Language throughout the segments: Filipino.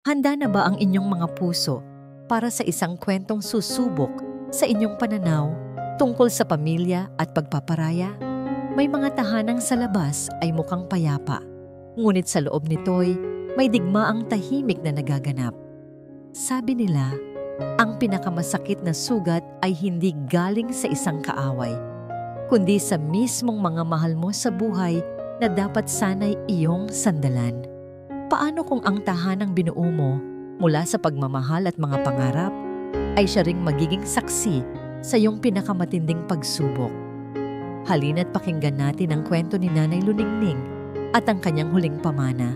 Handa na ba ang inyong mga puso para sa isang kwentong susubok sa inyong pananaw tungkol sa pamilya at pagpaparaya? May mga tahanang sa labas ay mukhang payapa, ngunit sa loob nito'y may digmaang tahimik na nagaganap. Sabi nila, ang pinakamasakit na sugat ay hindi galing sa isang kaaway, kundi sa mismong mga mahal mo sa buhay na dapat sana'y iyong sandalan. Paano kung ang tahanang binuo mo mula sa pagmamahal at mga pangarap ay siya ring magiging saksi sa iyong pinakamatinding pagsubok? Halina't pakinggan natin ang kwento ni Nanay Luningning at ang kanyang huling pamana.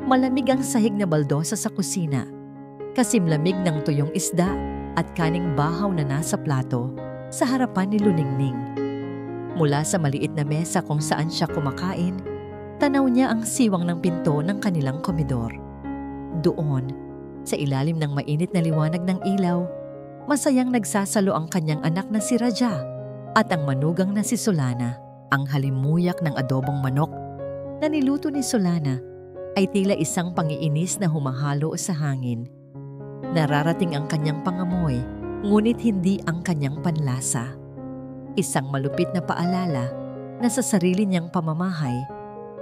Malamig ang sahig na baldosa sa kusina, kasimlamig ng tuyong isda at kaning bahaw na nasa plato sa harapan ni Luningning. Mula sa maliit na mesa kung saan siya kumakain, tanaw niya ang siwang ng pinto ng kanilang komedor. Doon, sa ilalim ng mainit na liwanag ng ilaw, masayang nagsasalo ang kanyang anak na si Raja at ang manugang na si Solana. Ang halimuyak ng adobong manok na niluto ni Solana ay tila isang pangiinis na humahalo sa hangin. Nararating ang kanyang pangamoy, ngunit hindi ang kanyang panlasa. Isang malupit na paalala na sa sarili niyang pamamahay,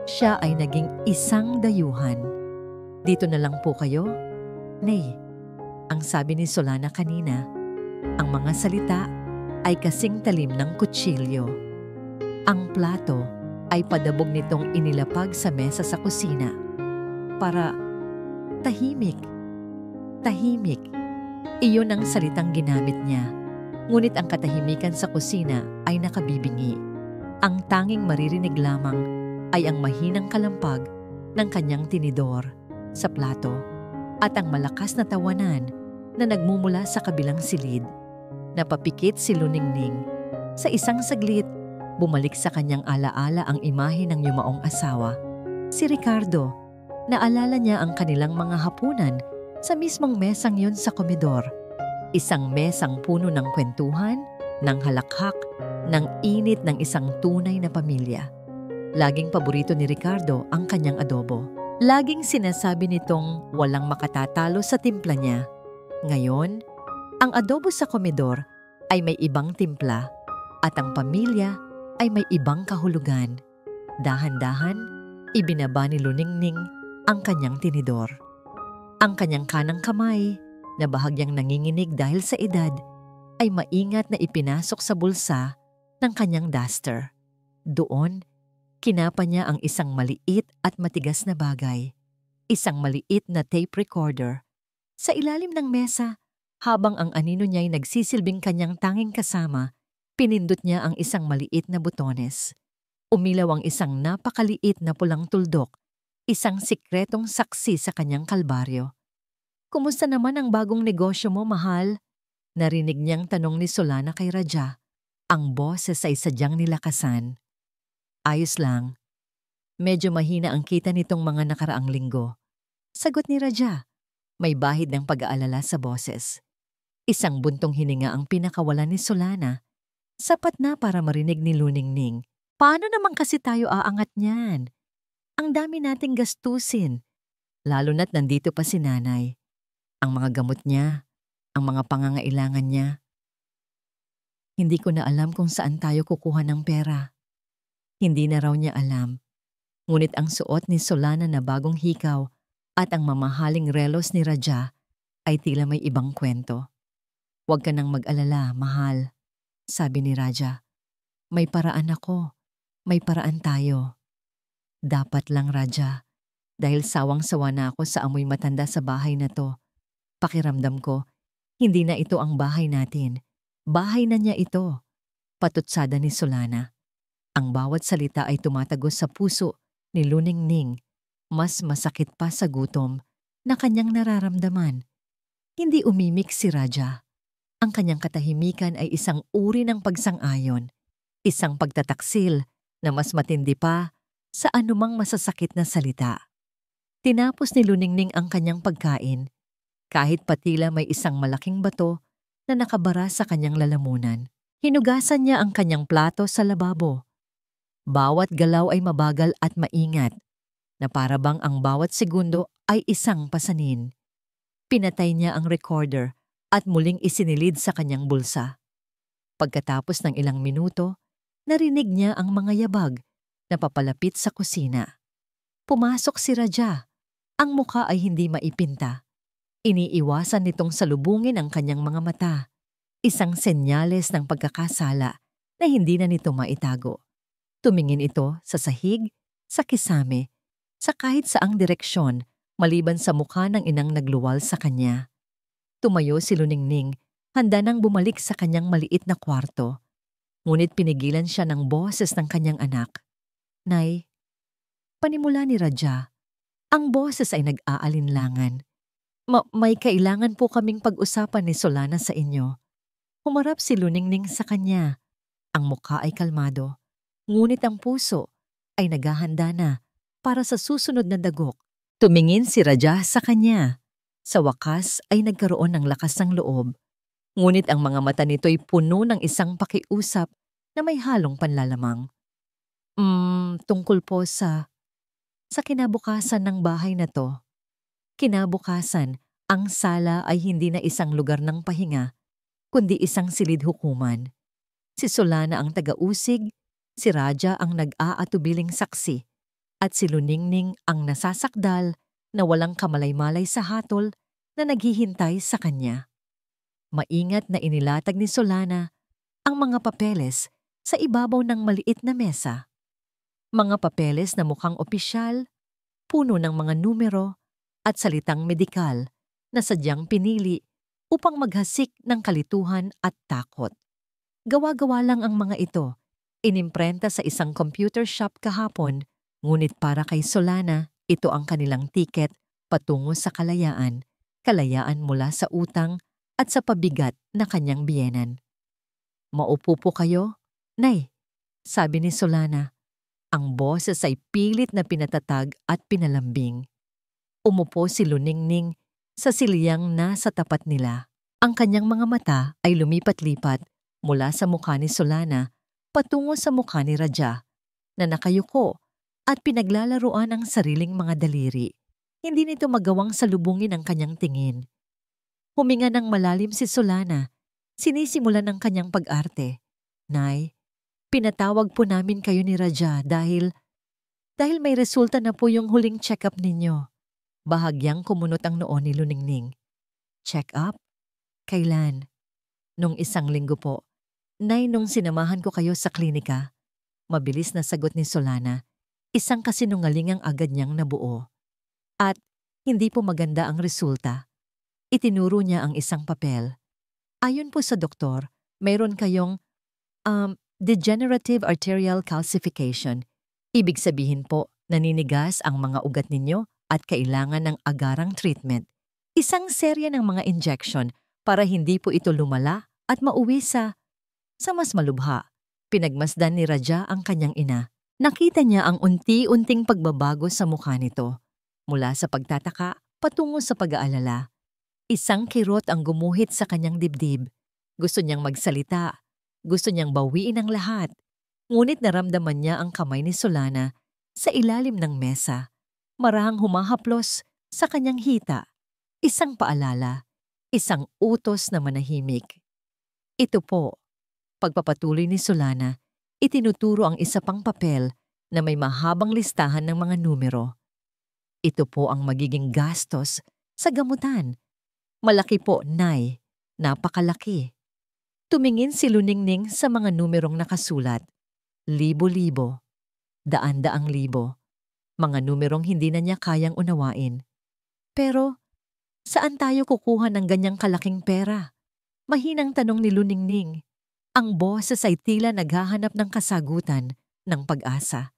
siya ay naging isang dayuhan. Dito na lang po kayo, Nay. Ang sabi ni Solana kanina, ang mga salita ay kasing talim ng kutsilyo. Ang plato ay padabog nitong inilapag sa mesa sa kusina. Para tahimik, tahimik. Iyon ang salitang ginamit niya. Ngunit ang katahimikan sa kusina ay nakabibingi. Ang tanging maririnig lamang ay ang mahinang kalampag ng kanyang tinidor sa plato at ang malakas na tawanan na nagmumula sa kabilang silid. Napapikit si Luningning. Sa isang saglit, bumalik sa kanyang alaala ang imahe ng yumaong asawa, si Ricardo. Naalala niya ang kanilang mga hapunan sa mismong mesang yun sa komedor. Isang mesang puno ng kwentuhan, ng halakhak, ng init ng isang tunay na pamilya. Laging paborito ni Ricardo ang kanyang adobo. Laging sinasabi nitong walang makatatalo sa timpla niya. Ngayon, ang adobo sa komedor ay may ibang timpla at ang pamilya ay may ibang kahulugan. Dahan-dahan, ibinaba ni Luningning ang kanyang tinidor. Ang kanyang kanang kamay, na bahagyang nanginginig dahil sa edad, ay maingat na ipinasok sa bulsa ng kanyang duster. Doon, kinapa niya ang isang maliit at matigas na bagay, isang maliit na tape recorder. Sa ilalim ng mesa, habang ang anino niya ay nagsisilbing kanyang tanging kasama, pinindot niya ang isang maliit na butones. Umilaw ang isang napakaliit na pulang tuldok, isang sikretong saksi sa kanyang kalbaryo. "Kumusta naman ang bagong negosyo mo, mahal?" Narinig niyang tanong ni Solana kay Raja. Ang boses ay sadyang nilakasan. "Ayos lang. Medyo mahina ang kita nitong mga nakaraang linggo," sagot ni Raja. May bahid ng pag-aalala sa boses. Isang buntong hininga ang pinakawalan ni Solana. Sapat na para marinig ni Luningning. "Paano naman kasi tayo aangat niyan? Ang dami nating gastusin. Lalo na't nandito pa si nanay. Ang mga gamot niya, ang mga pangangailangan niya. Hindi ko na alam kung saan tayo kukuha ng pera." Hindi na raw niya alam. Ngunit ang suot ni Solana na bagong hikaw at ang mamahaling relos ni Raja ay tila may ibang kwento. "Huwag ka nang mag-alala, mahal," sabi ni Raja. "May paraan ako. May paraan tayo." "Dapat lang, Raja. Dahil sawang-sawa na ako sa amoy matanda sa bahay na to. Pakiramdam ko, hindi na ito ang bahay natin. Bahay na niya ito." Patutsada ni Solana. Ang bawat salita ay tumatagos sa puso ni Luningning. Mas masakit pa sa gutom na kanyang nararamdaman. Hindi umimik si Raja. Ang kanyang katahimikan ay isang uri ng pagsang-ayon, isang pagtataksil na mas matindi pa sa anumang masasakit na salita. Tinapos ni Luningning ang kanyang pagkain, kahit patila may isang malaking bato na nakabara sa kanyang lalamunan. Hinugasan niya ang kanyang plato sa lababo. Bawat galaw ay mabagal at maingat, na para bang ang bawat segundo ay isang pasanin. Pinatay niya ang recorder at muling isinilid sa kanyang bulsa. Pagkatapos ng ilang minuto, narinig niya ang mga yabag na papalapit sa kusina. Pumasok si Raja. Ang muka ay hindi maipinta. Iniiwasan nitong salubungin ang kanyang mga mata. Isang senyales ng pagkakasala na hindi na nito maitago. Tumingin ito sa sahig, sa kisame, sa kahit saang direksyon maliban sa mukha ng inang nagluwal sa kanya. Tumayo si Luningning, handa nang bumalik sa kanyang maliit na kwarto. Ngunit pinigilan siya ng boses ng kanyang anak. Nay, panimula ni Raja. Ang boses ay nag-aalinlangan. May kailangan po kaming pag-usapan ni Solana sa inyo. Humarap si Luningning sa kanya. Ang mukha ay kalmado, ngunit ang puso ay naghahanda na para sa susunod na dagok. Tumingin si Raja sa kanya. Sa wakas ay nagkaroon ng lakas ng loob. Ngunit ang mga mata nito'y puno ng isang pakiusap na may halong panlalamang. Tungkol po sa kinabukasan ng bahay na to. Kinabukasan, ang sala ay hindi na isang lugar ng pahinga, kundi isang silid hukuman. Si Solana ang taga-usig, si Raja ang nag-aatubiling saksi, at si Luningning ang nasasakdal na walang kamalay-malay sa hatol na naghihintay sa kanya. Maingat na inilatag ni Solana ang mga papeles sa ibabaw ng maliit na mesa. Mga papeles na mukhang opisyal, puno ng mga numero at salitang medikal na sadyang pinili upang maghasik ng kalituhan at takot. Gawa-gawa lang ang mga ito, inimprenta sa isang computer shop kahapon, ngunit para kay Solana, ito ang kanilang tiket patungo sa kalayaan, kalayaan mula sa utang at sa pabigat na kanyang biyenan. Maupo po kayo, Nay, sabi ni Solana. Ang boses ay pilit na pinatatag at pinalambing. Umupo si Luningning sa silyang nasa tapat nila. Ang kanyang mga mata ay lumipat-lipat mula sa mukha ni Solana patungo sa mukha ni Raja na nakayuko at pinaglalaruan ang sariling mga daliri. Hindi nito magawang salubungin ang kanyang tingin. Huminga ng malalim si Solana. Sinisimulan ang kanyang pag-arte. Nay, pinatawag po namin kayo ni Raja dahil may resulta na po yung huling check-up ninyo. Bahagyang kumunot ang noo ni Luningning. Check-up? Kailan? Nung isang linggo po. Nay, nung sinamahan ko kayo sa klinika. Mabilis na sagot ni Solana. Isang kasinungalingang agad niyang nabuo. At hindi po maganda ang resulta. Itinuro niya ang isang papel. Ayon po sa doktor, mayroon kayong degenerative arterial calcification. Ibig sabihin po, naninigas ang mga ugat ninyo at kailangan ng agarang treatment. Isang serye ng mga injection para hindi po ito lumala at mauwi sa mas malubha. Pinagmasdan ni Raja ang kanyang ina. Nakita niya ang unti-unting pagbabago sa mukha nito. Mula sa pagtataka, patungo sa pag-aalala. Isang kirot ang gumuhit sa kanyang dibdib. Gusto niyang magsalita. Gusto niyang bawiin ang lahat. Ngunit naramdaman niya ang kamay ni Solana sa ilalim ng mesa. Marahang humahaplos sa kanyang hita. Isang paalala. Isang utos na manahimik. Ito po. Pagpapatuloy ni Solana, itinuturo ang isa pang papel na may mahabang listahan ng mga numero. Ito po ang magiging gastos sa gamutan. Malaki po, Nay. Napakalaki. Tumingin si Luningning sa mga numerong nakasulat. Libo-libo. Daan-daang libo. Mga numerong hindi na niya kayang unawain. Pero, saan tayo kukuha ng ganyang kalaking pera? Mahinang tanong ni Luningning. Ang boses ay tila naghahanap ng kasagutan, ng pag-asa.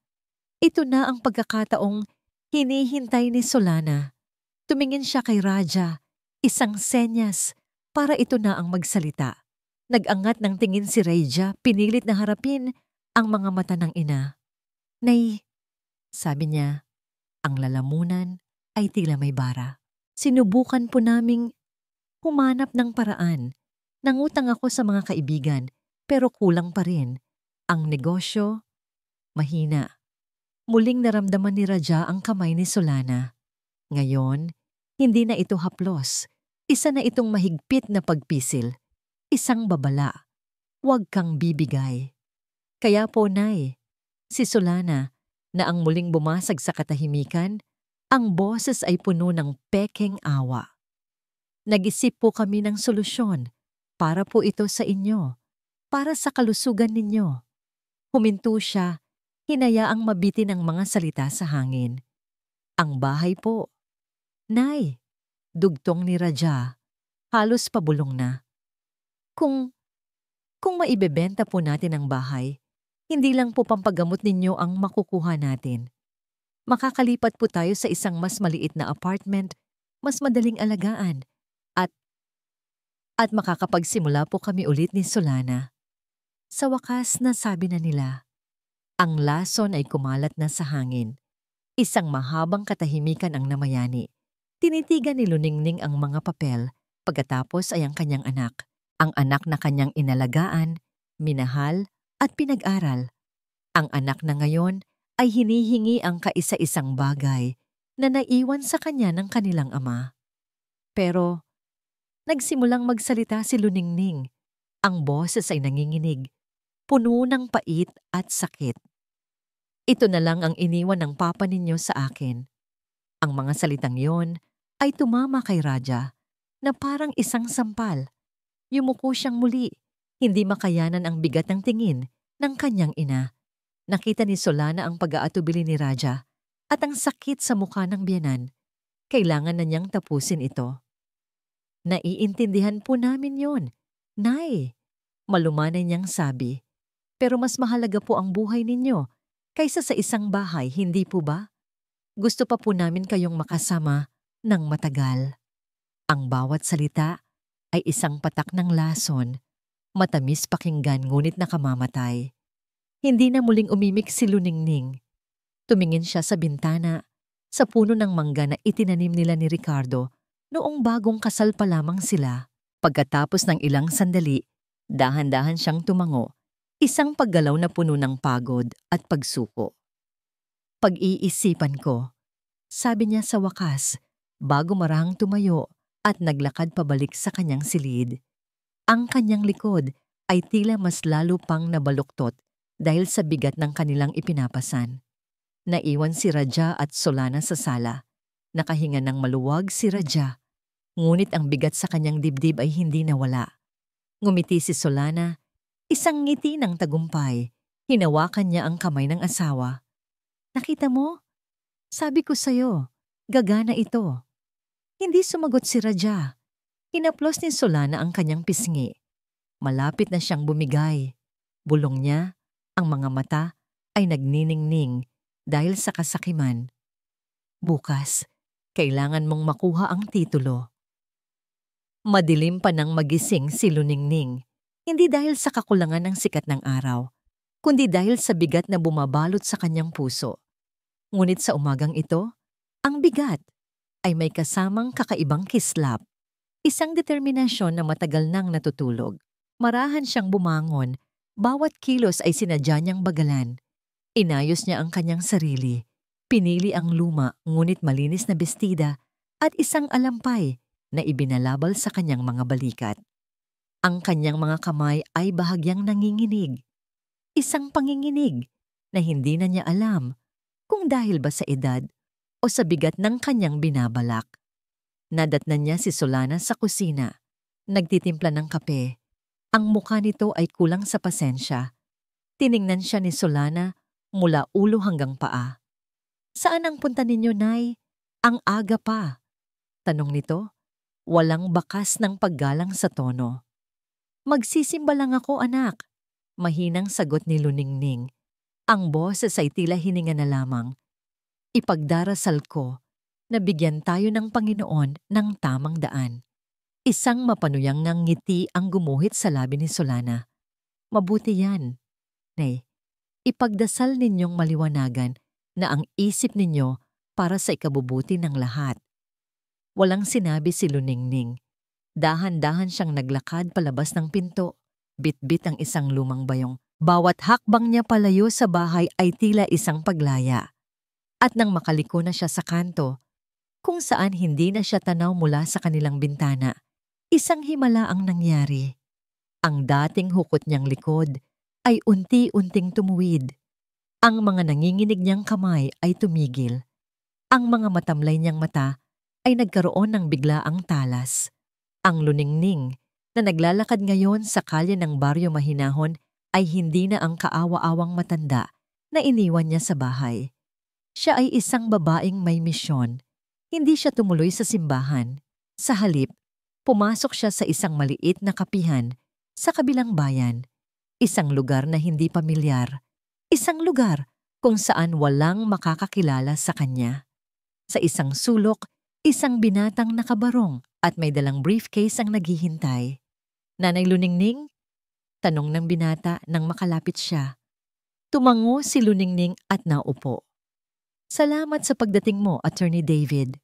Ito na ang pagkakataong hinihintay ni Solana. Tumingin siya kay Raja, isang senyas, para ito na ang magsalita. Nag-angat ng tingin si Raja, pinilit na harapin ang mga mata ng ina. Nay, sabi niya, ang lalamunan ay tila may bara. Sinubukan po naming humanap ng paraan. Nangutang ako sa mga kaibigan, pero kulang pa rin. Ang negosyo, mahina. Muling naramdaman ni Raja ang kamay ni Solana. Ngayon, hindi na ito haplos. Isa na itong mahigpit na pagpisil, isang babala. Huwag kang bibigay. Kaya po, Nay, si Solana, na ang muling bumasag sa katahimikan, ang boses ay puno ng pekeng awa. Nag-isip po kami ng solusyon para po ito sa inyo, para sa kalusugan ninyo. Huminto siya, hinayaang mabitin ang mga salita sa hangin. Ang bahay po. Nay, dugtong ni Raja, halos pabulong na. Kung maibebenta po natin ang bahay, hindi lang po pampagamot ninyo ang makukuha natin. Makakalipat po tayo sa isang mas maliit na apartment, mas madaling alagaan, at makakapagsimula po kami ulit ni Solana. Sa wakas nasabi na nila. Ang lason ay kumalat na sa hangin. Isang mahabang katahimikan ang namayani. Tinitigan ni Luningning ang mga papel, pagkatapos ay ang kanyang anak. Ang anak na kanyang inalagaan, minahal, at pinag-aral. Ang anak na ngayon ay hinihingi ang kaisa-isang bagay na naiwan sa kanya ng kanilang ama. Pero, nagsimulang magsalita si Luningning. Ang boses ay nanginginig, puno ng pait at sakit. Ito na lang ang iniwan ng papa ninyo sa akin. Ang mga salitang yon ay tumama kay Raja na parang isang sampal. Yumuko siyang muli, hindi makayanan ang bigat ng tingin ng kanyang ina. Nakita ni Solana ang pag-aatubili ni Raja at ang sakit sa mukha ng biyanan. Kailangan na niyang tapusin ito. Naiintindihan po namin yon, Nay, malumanay niyang sabi. Pero mas mahalaga po ang buhay ninyo kaysa sa isang bahay, hindi po ba? Gusto pa po namin kayong makasama ng matagal. Ang bawat salita ay isang patak ng lason, matamis pakinggan ngunit nakamamatay. Hindi na muling umimik si Luningning. Tumingin siya sa bintana, sa puno ng mangga na itinanim nila ni Ricardo noong bagong kasal pa lamang sila. Pagkatapos ng ilang sandali, dahan-dahan siyang tumango. Isang paggalaw na puno ng pagod at pagsuko. Pag-iisipan ko, sabi niya sa wakas, bago marahang tumayo at naglakad pabalik sa kanyang silid. Ang kanyang likod ay tila mas lalo pang nabaluktot dahil sa bigat ng kanilang ipinapasan. Naiwan si Raja at Solana sa sala. Nakahinga ng maluwag si Raja, ngunit ang bigat sa kanyang dibdib ay hindi nawala. Ngumiti si Solana. Isang ngiti ng tagumpay, hinawakan niya ang kamay ng asawa. Nakita mo? Sabi ko sa'yo, gagana ito. Hindi sumagot si Raja. Hinaplos ni Solana ang kanyang pisngi. Malapit na siyang bumigay. Bulong niya, ang mga mata ay nagniningning dahil sa kasakiman. Bukas, kailangan mong makuha ang titulo. Madilim pa nang magising si Luningning. Hindi dahil sa kakulangan ng sikat ng araw, kundi dahil sa bigat na bumabalot sa kanyang puso. Ngunit sa umagang ito, ang bigat ay may kasamang kakaibang kislap. Isang determinasyon na matagal nang natutulog. Marahan siyang bumangon, bawat kilos ay sinadya niyang bagalan. Inayos niya ang kanyang sarili, pinili ang luma ngunit malinis na bestida at isang alampay na ibinalabal sa kanyang mga balikat. Ang kanyang mga kamay ay bahagyang nanginginig. Isang panginginig na hindi na niya alam kung dahil ba sa edad o sa bigat ng kanyang binabalak. Nadatnan niya si Solana sa kusina, nagtitimpla ng kape. Ang mukha nito ay kulang sa pasensya. Tiningnan siya ni Solana mula ulo hanggang paa. Saan ang punta ninyo, Nay? Ang aga pa. Tanong nito, walang bakas ng paggalang sa tono. Magsisimba lang ako, anak. Mahinang sagot ni Luningning. Ang boses ay tila hininga na lamang. Ipagdarasal ko na bigyan tayo ng Panginoon ng tamang daan. Isang mapanuyang ng ngiti ang gumuhit sa labi ni Solana. Mabuti yan. Nay, ipagdasal ninyong maliwanagan na ang isip ninyo para sa ikabubuti ng lahat. Walang sinabi si Luningning. Dahan-dahan siyang naglakad palabas ng pinto, bit-bit ang isang lumang bayong. Bawat hakbang niya palayo sa bahay ay tila isang paglaya. At nang makaliko na siya sa kanto, kung saan hindi na siya tanaw mula sa kanilang bintana. Isang himala ang nangyari. Ang dating hukot niyang likod ay unti-unting tumuwid. Ang mga nanginginig niyang kamay ay tumigil. Ang mga matamlay niyang mata ay nagkaroon ng biglaang talas. Ang luningning na naglalakad ngayon sa kalye ng baryo mahinahon ay hindi na ang kaawa-awang matanda na iniwan niya sa bahay. Siya ay isang babaeng may misyon. Hindi siya tumuloy sa simbahan. Sa halip, pumasok siya sa isang maliit na kapihan sa kabilang bayan. Isang lugar na hindi pamilyar. Isang lugar kung saan walang makakakilala sa kanya. Sa isang sulok, isang binatang nakabarong at may dalang briefcase ang naghihintay. "Nanay Luningning?" tanong ng binata nang makalapit siya. Tumango si Luningning at naupo. "Salamat sa pagdating mo, Attorney David."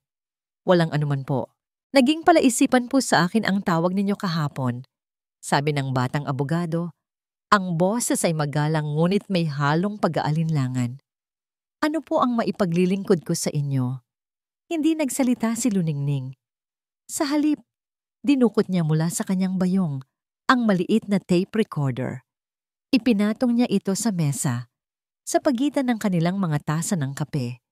"Walang anuman po. Naging palaisipan po sa akin ang tawag ninyo kahapon." Sabi ng batang abogado. Ang boses ay magalang ngunit may halong pag-aalinlangan. "Ano po ang maipaglilingkod ko sa inyo?" Hindi nagsalita si Luningning. Sa halip, dinukot niya mula sa kanyang bayong ang maliit na tape recorder. Ipinatong niya ito sa mesa. Sa pagitan ng kanilang mga tasa ng kape,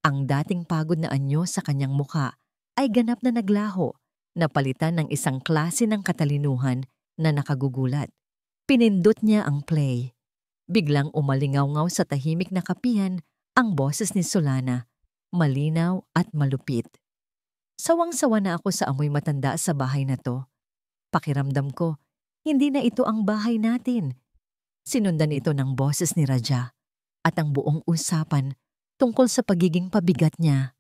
ang dating pagod na anyo sa kanyang muka ay ganap na naglaho, napalitan ng isang klase ng katalinuhan na nakagugulat. Pinindot niya ang play. Biglang umalingaw-ngaw sa tahimik na kapihan ang boses ni Solana, malinaw at malupit. "Sawang-sawa na ako sa amoy matanda sa bahay na to. Pakiramdam ko, hindi na ito ang bahay natin." Sinundan ito ng boses ni Raja at ang buong usapan tungkol sa pagiging pabigat niya.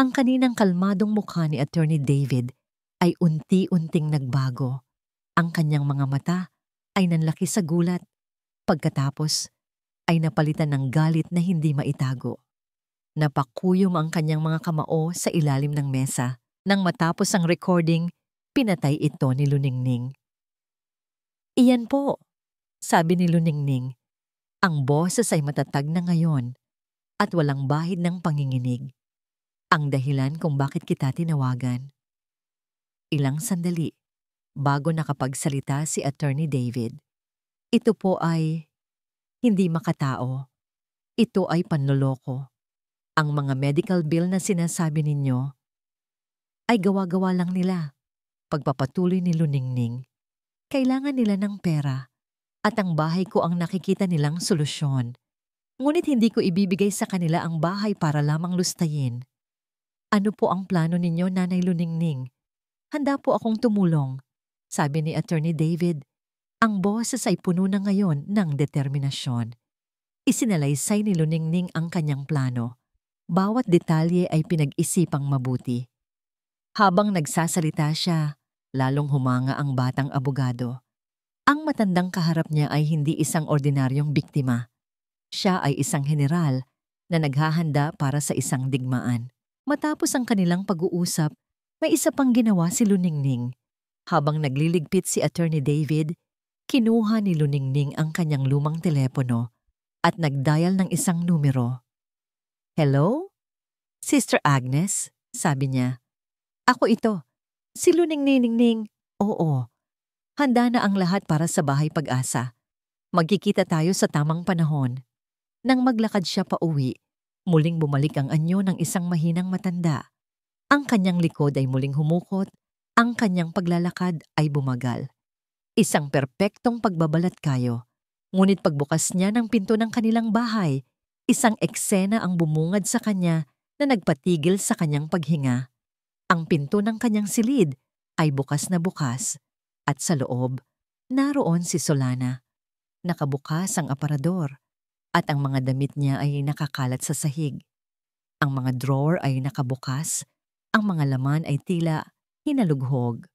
Ang kaninang kalmadong mukha ni Attorney David ay unti-unting nagbago. Ang kanyang mga mata ay nanlaki sa gulat. Pagkatapos ay napalitan ng galit na hindi maitago. Napakuyom ang kanyang mga kamao sa ilalim ng mesa. Nang matapos ang recording, pinatay ito ni Luningning. "Iyan po," sabi ni Luningning. Ang boses ay matatag na ngayon at walang bahid ng panginginig. "Ang dahilan kung bakit kita tinawagan." Ilang sandali bago nakapagsalita si Attorney David. "Ito po ay hindi makatao. Ito ay panloloko. Ang mga medical bill na sinasabi ninyo ay gawa-gawa lang nila." Pagpapatuloy ni Luningning. "Kailangan nila ng pera at ang bahay ko ang nakikita nilang solusyon. Ngunit hindi ko ibibigay sa kanila ang bahay para lamang lustayin. Ano po ang plano ninyo, Nanay Luningning?" "Handa po akong tumulong," sabi ni Attorney David. Ang boses ay puno na ngayon ng determinasyon. Isinalaysay ni Luningning ang kanyang plano. Bawat detalye ay pinag-isipang mabuti. Habang nagsasalita siya, lalong humanga ang batang abogado. Ang matandang kaharap niya ay hindi isang ordinaryong biktima. Siya ay isang general na naghahanda para sa isang digmaan. Matapos ang kanilang pag-uusap, may isa pang ginawa si Luningning. Habang nagliligpit si Attorney David, kinuha ni Luningning ang kanyang lumang telepono at nagdial ng isang numero. "Hello? Sister Agnes?" sabi niya. "Ako ito. Si Luningning." "Oo. Handa na ang lahat para sa Bahay Pag-asa. Magkikita tayo sa tamang panahon." Nang maglakad siya pauwi, muling bumalik ang anyo ng isang mahinang matanda. Ang kanyang likod ay muling humukot, ang kanyang paglalakad ay bumagal. Isang perpektong pagbabalat kayo. Ngunit pagbukas niya ng pinto ng kanilang bahay, isang eksena ang bumungad sa kanya na nagpatigil sa kanyang paghinga. Ang pinto ng kanyang silid ay bukas na bukas at sa loob, naroon si Solana. Nakabukas ang aparador at ang mga damit niya ay nakakalat sa sahig. Ang mga drawer ay nakabukas, ang mga laman ay tila hinalughog.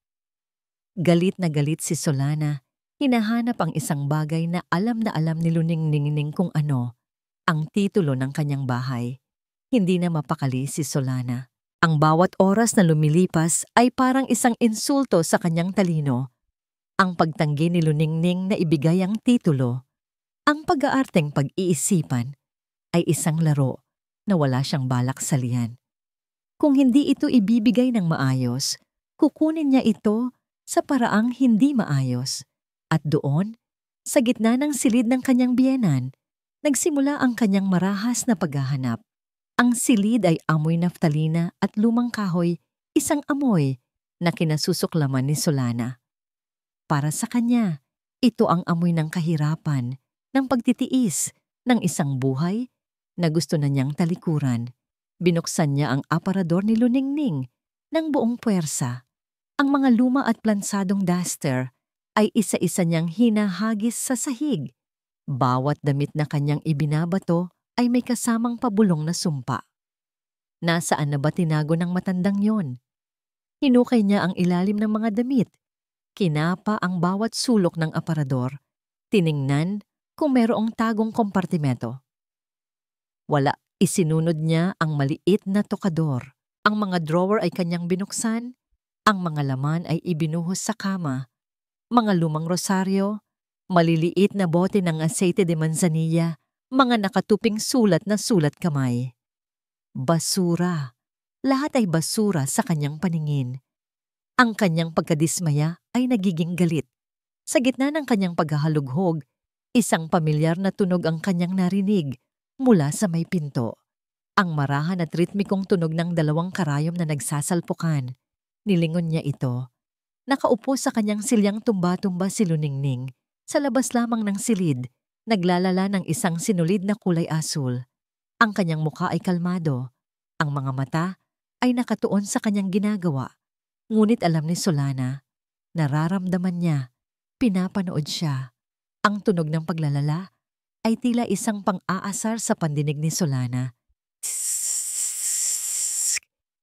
Galit na galit si Solana, hinahanap ang isang bagay na alam ni Luningning kung ano, ang titulo ng kanyang bahay. Hindi na mapakali si Solana. Ang bawat oras na lumilipas ay parang isang insulto sa kanyang talino. Ang pagtanggi ni Luningning na ibigay ang titulo, ang pag-aarteng pag-iisipan, ay isang laro na wala siyang balak salihan. Kung hindi ito ibibigay ng maayos, kukunin niya ito sa paraang hindi maayos. At doon, sa gitna ng silid ng kanyang biyenan, nagsimula ang kanyang marahas na paghahanap. Ang silid ay amoy naftalina at lumang kahoy, isang amoy na kinasusuklaman ni Solana. Para sa kanya, ito ang amoy ng kahirapan, ng pagtitiis, ng isang buhay na gusto na niyang talikuran. Binuksan niya ang aparador ni Luningning ng buong puwersa. Ang mga luma at plansadong duster ay isa-isa niyang hinahagis sa sahig. Bawat damit na kanyang ibinabato ay may kasamang pabulong na sumpa. Nasaan na ba tinago ng matandang yon? Hinukay niya ang ilalim ng mga damit. Kinapa ang bawat sulok ng aparador. Tiningnan kung mayroong tagong kompartimento. Wala. Isinunod niya ang maliit na tokador. Ang mga drawer ay kanyang binuksan. Ang mga laman ay ibinuhos sa kama. Mga lumang rosaryo, maliliit na bote ng aceite de manzanilla, mga nakatuping sulat na sulat kamay. Basura. Lahat ay basura sa kanyang paningin. Ang kanyang pagkadismaya ay nagiging galit. Sa gitna ng kanyang paghahalughog, isang pamilyar na tunog ang kanyang narinig mula sa may pinto. Ang marahan at ritmikong tunog ng dalawang karayom na nagsasalpukan. Nilingon niya ito. Nakaupo sa kanyang silyang tumba-tumba si Luningning. Sa labas lamang ng silid, naglalala ng isang sinulid na kulay asul. Ang kanyang mukha ay kalmado. Ang mga mata ay nakatuon sa kanyang ginagawa. Ngunit alam ni Solana, nararamdaman niya, pinapanood siya. Ang tunog ng paglalala ay tila isang pang-aasar sa pandinig ni Solana.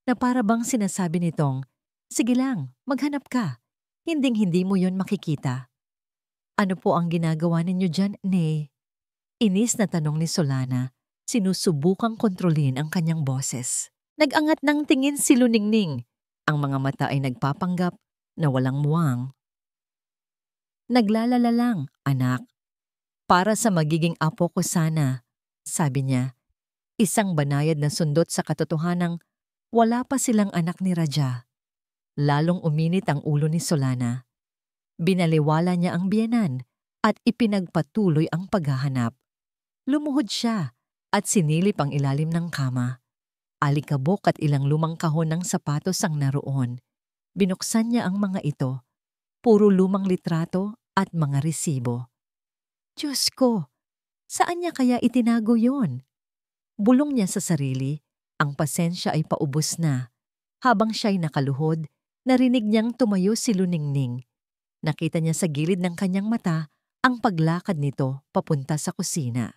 Na para bang sinasabi nitong, sige lang, maghanap ka. Hinding-hindi mo yon makikita. Ano po ang ginagawa ninyo dyan, Nay? Inis na tanong ni Solana, sinusubukang kontrolin ang kanyang boses. Nag-angat ng tingin si Luningning. Ang mga mata ay nagpapanggap na walang muwang. Naglalala lang, anak. Para sa magiging apo ko sana, sabi niya. Isang banayad na sundot sa katotohanang wala pa silang anak ni Raja. Lalong uminit ang ulo ni Solana. Binaliwala niya ang biyenan at ipinagpatuloy ang paghahanap. Lumuhod siya at sinilip ang ilalim ng kama. Alikabok at ilang lumang kahon ng sapatos ang naroon. Binuksan niya ang mga ito. Puro lumang litrato at mga resibo. Diyos ko, saan niya kaya itinago yon? Bulong niya sa sarili, ang pasensya ay paubos na. Habang siya'y nakaluhod, narinig niyang tumayo si Luningning. Nakita niya sa gilid ng kanyang mata ang paglakad nito papunta sa kusina.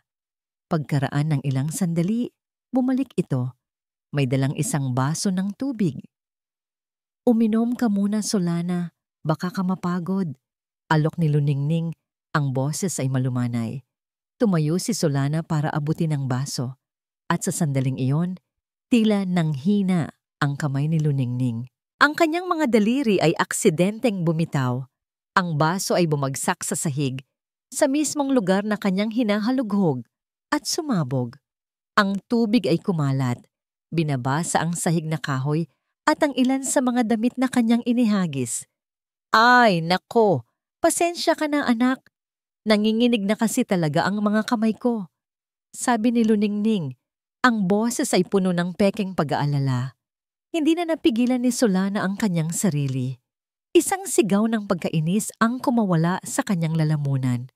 Pagkaraan ng ilang sandali, bumalik ito. May dalang isang baso ng tubig. Uminom ka muna, Solana, baka ka mapagod. Alok ni Luningning, ang boses ay malumanay. Tumayo si Solana para abutin ang baso. At sa sandaling iyon, tila nanghina ang kamay ni Luningning. Ang kanyang mga daliri ay aksidenteng bumitaw. Ang baso ay bumagsak sa sahig, sa mismong lugar na kanyang hinahalughog at sumabog. Ang tubig ay kumalat, binabasa ang sahig na kahoy at ang ilan sa mga damit na kanyang inihagis. Ay, nako! Pasensya ka na, anak. Nanginginig na kasi talaga ang mga kamay ko. Sabi ni Luningning, ang boses ay puno ng pekeng pag-aalala. Hindi na napigilan ni Solana ang kanyang sarili. Isang sigaw ng pagkainis ang kumawala sa kanyang lalamunan.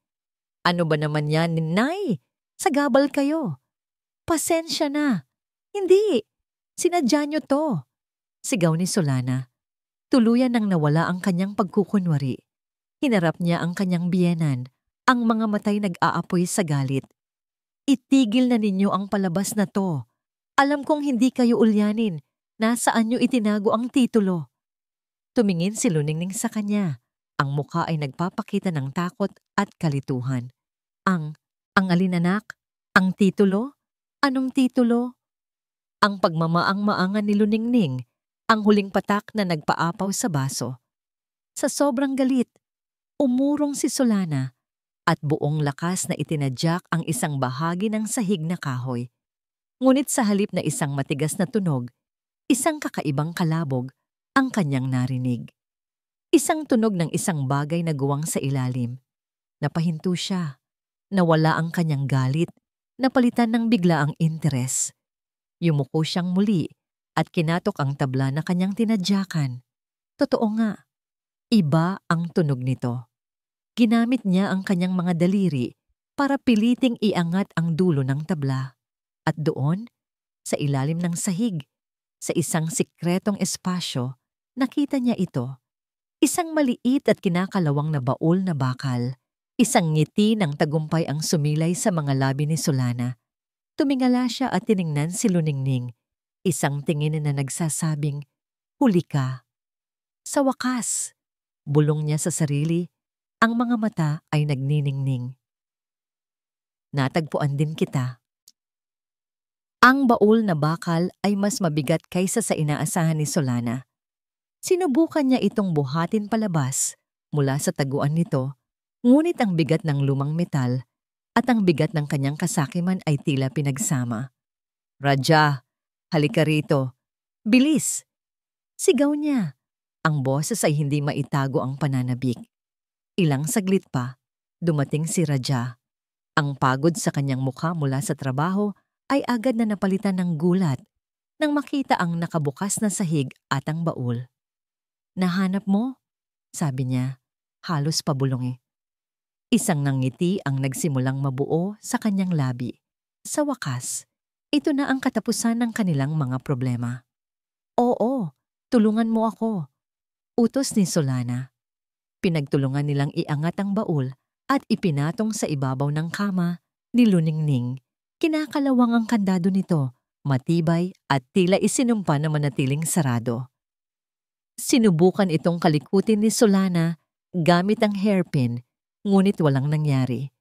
Ano ba naman yan, Nay? Sagabal kayo. Pasensya na. Hindi. Sinadya niyo to. Sigaw ni Solana. Tuluyan nang nawala ang kanyang pagkukunwari. Hinarap niya ang kanyang biyenan. Ang mga matay nag-aapoy sa galit. Itigil na ninyo ang palabas na to. Alam kong hindi kayo ulyanin. Nasaan niyo itinago ang titulo? Tumingin si Luningning sa kanya. Ang mukha ay nagpapakita ng takot at kalituhan. Ang alin anak? Ang titulo? Anong titulo? Ang pagmamaang-maangan ni Luningning, ang huling patak na nagpaapaw sa baso. Sa sobrang galit, umurong si Solana at buong lakas na itinadyak ang isang bahagi ng sahig na kahoy. Ngunit sa halip na isang matigas na tunog, Isang kakaibang kalabog ang kanyang narinig. Isang tunog ng isang bagay na guwang sa ilalim. Napahinto siya. Nawala ang kanyang galit. Napalitan ng bigla ang interes. Yumuko siyang muli at kinatok ang tabla na kanyang tinadyakan. Totoo nga, iba ang tunog nito. Ginamit niya ang kanyang mga daliri para piliting iangat ang dulo ng tabla. At doon, sa ilalim ng sahig, sa isang sikretong espasyo, nakita niya ito. Isang maliit at kinakalawang na baul na bakal. Isang ngiti ng tagumpay ang sumilay sa mga labi ni Solana. Tumingala siya at tiningnan si Luningning. Isang tingin na nagsasabing, "Huli ka." Sa wakas, bulong niya sa sarili, ang mga mata ay nagniningning. Natagpuan din kita. Ang baul na bakal ay mas mabigat kaysa sa inaasahan ni Solana. Sinubukan niya itong buhatin palabas mula sa taguan nito, ngunit ang bigat ng lumang metal at ang bigat ng kanyang kasakiman ay tila pinagsama. "Raja, halika rito. Bilis!" Sigaw niya. Ang boses ay hindi maitago ang pananabik. Ilang saglit pa, dumating si Raja. Ang pagod sa kanyang mukha mula sa trabaho ay agad na napalitan ng gulat nang makita ang nakabukas na sahig at ang baul. "Nahanap mo?" sabi niya, halos pabulong. Isang nangiti ang nagsimulang mabuo sa kanyang labi. Sa wakas, ito na ang katapusan ng kanilang mga problema. "Oo, tulungan mo ako," utos ni Solana. Pinagtulungan nilang iangat ang baul at ipinatong sa ibabaw ng kama ni Luningning. Kinakalawang ang kandado nito, matibay at tila isinumpa na manatiling sarado. Sinubukan itong kalikutin ni Solana gamit ang hairpin, ngunit walang nangyari.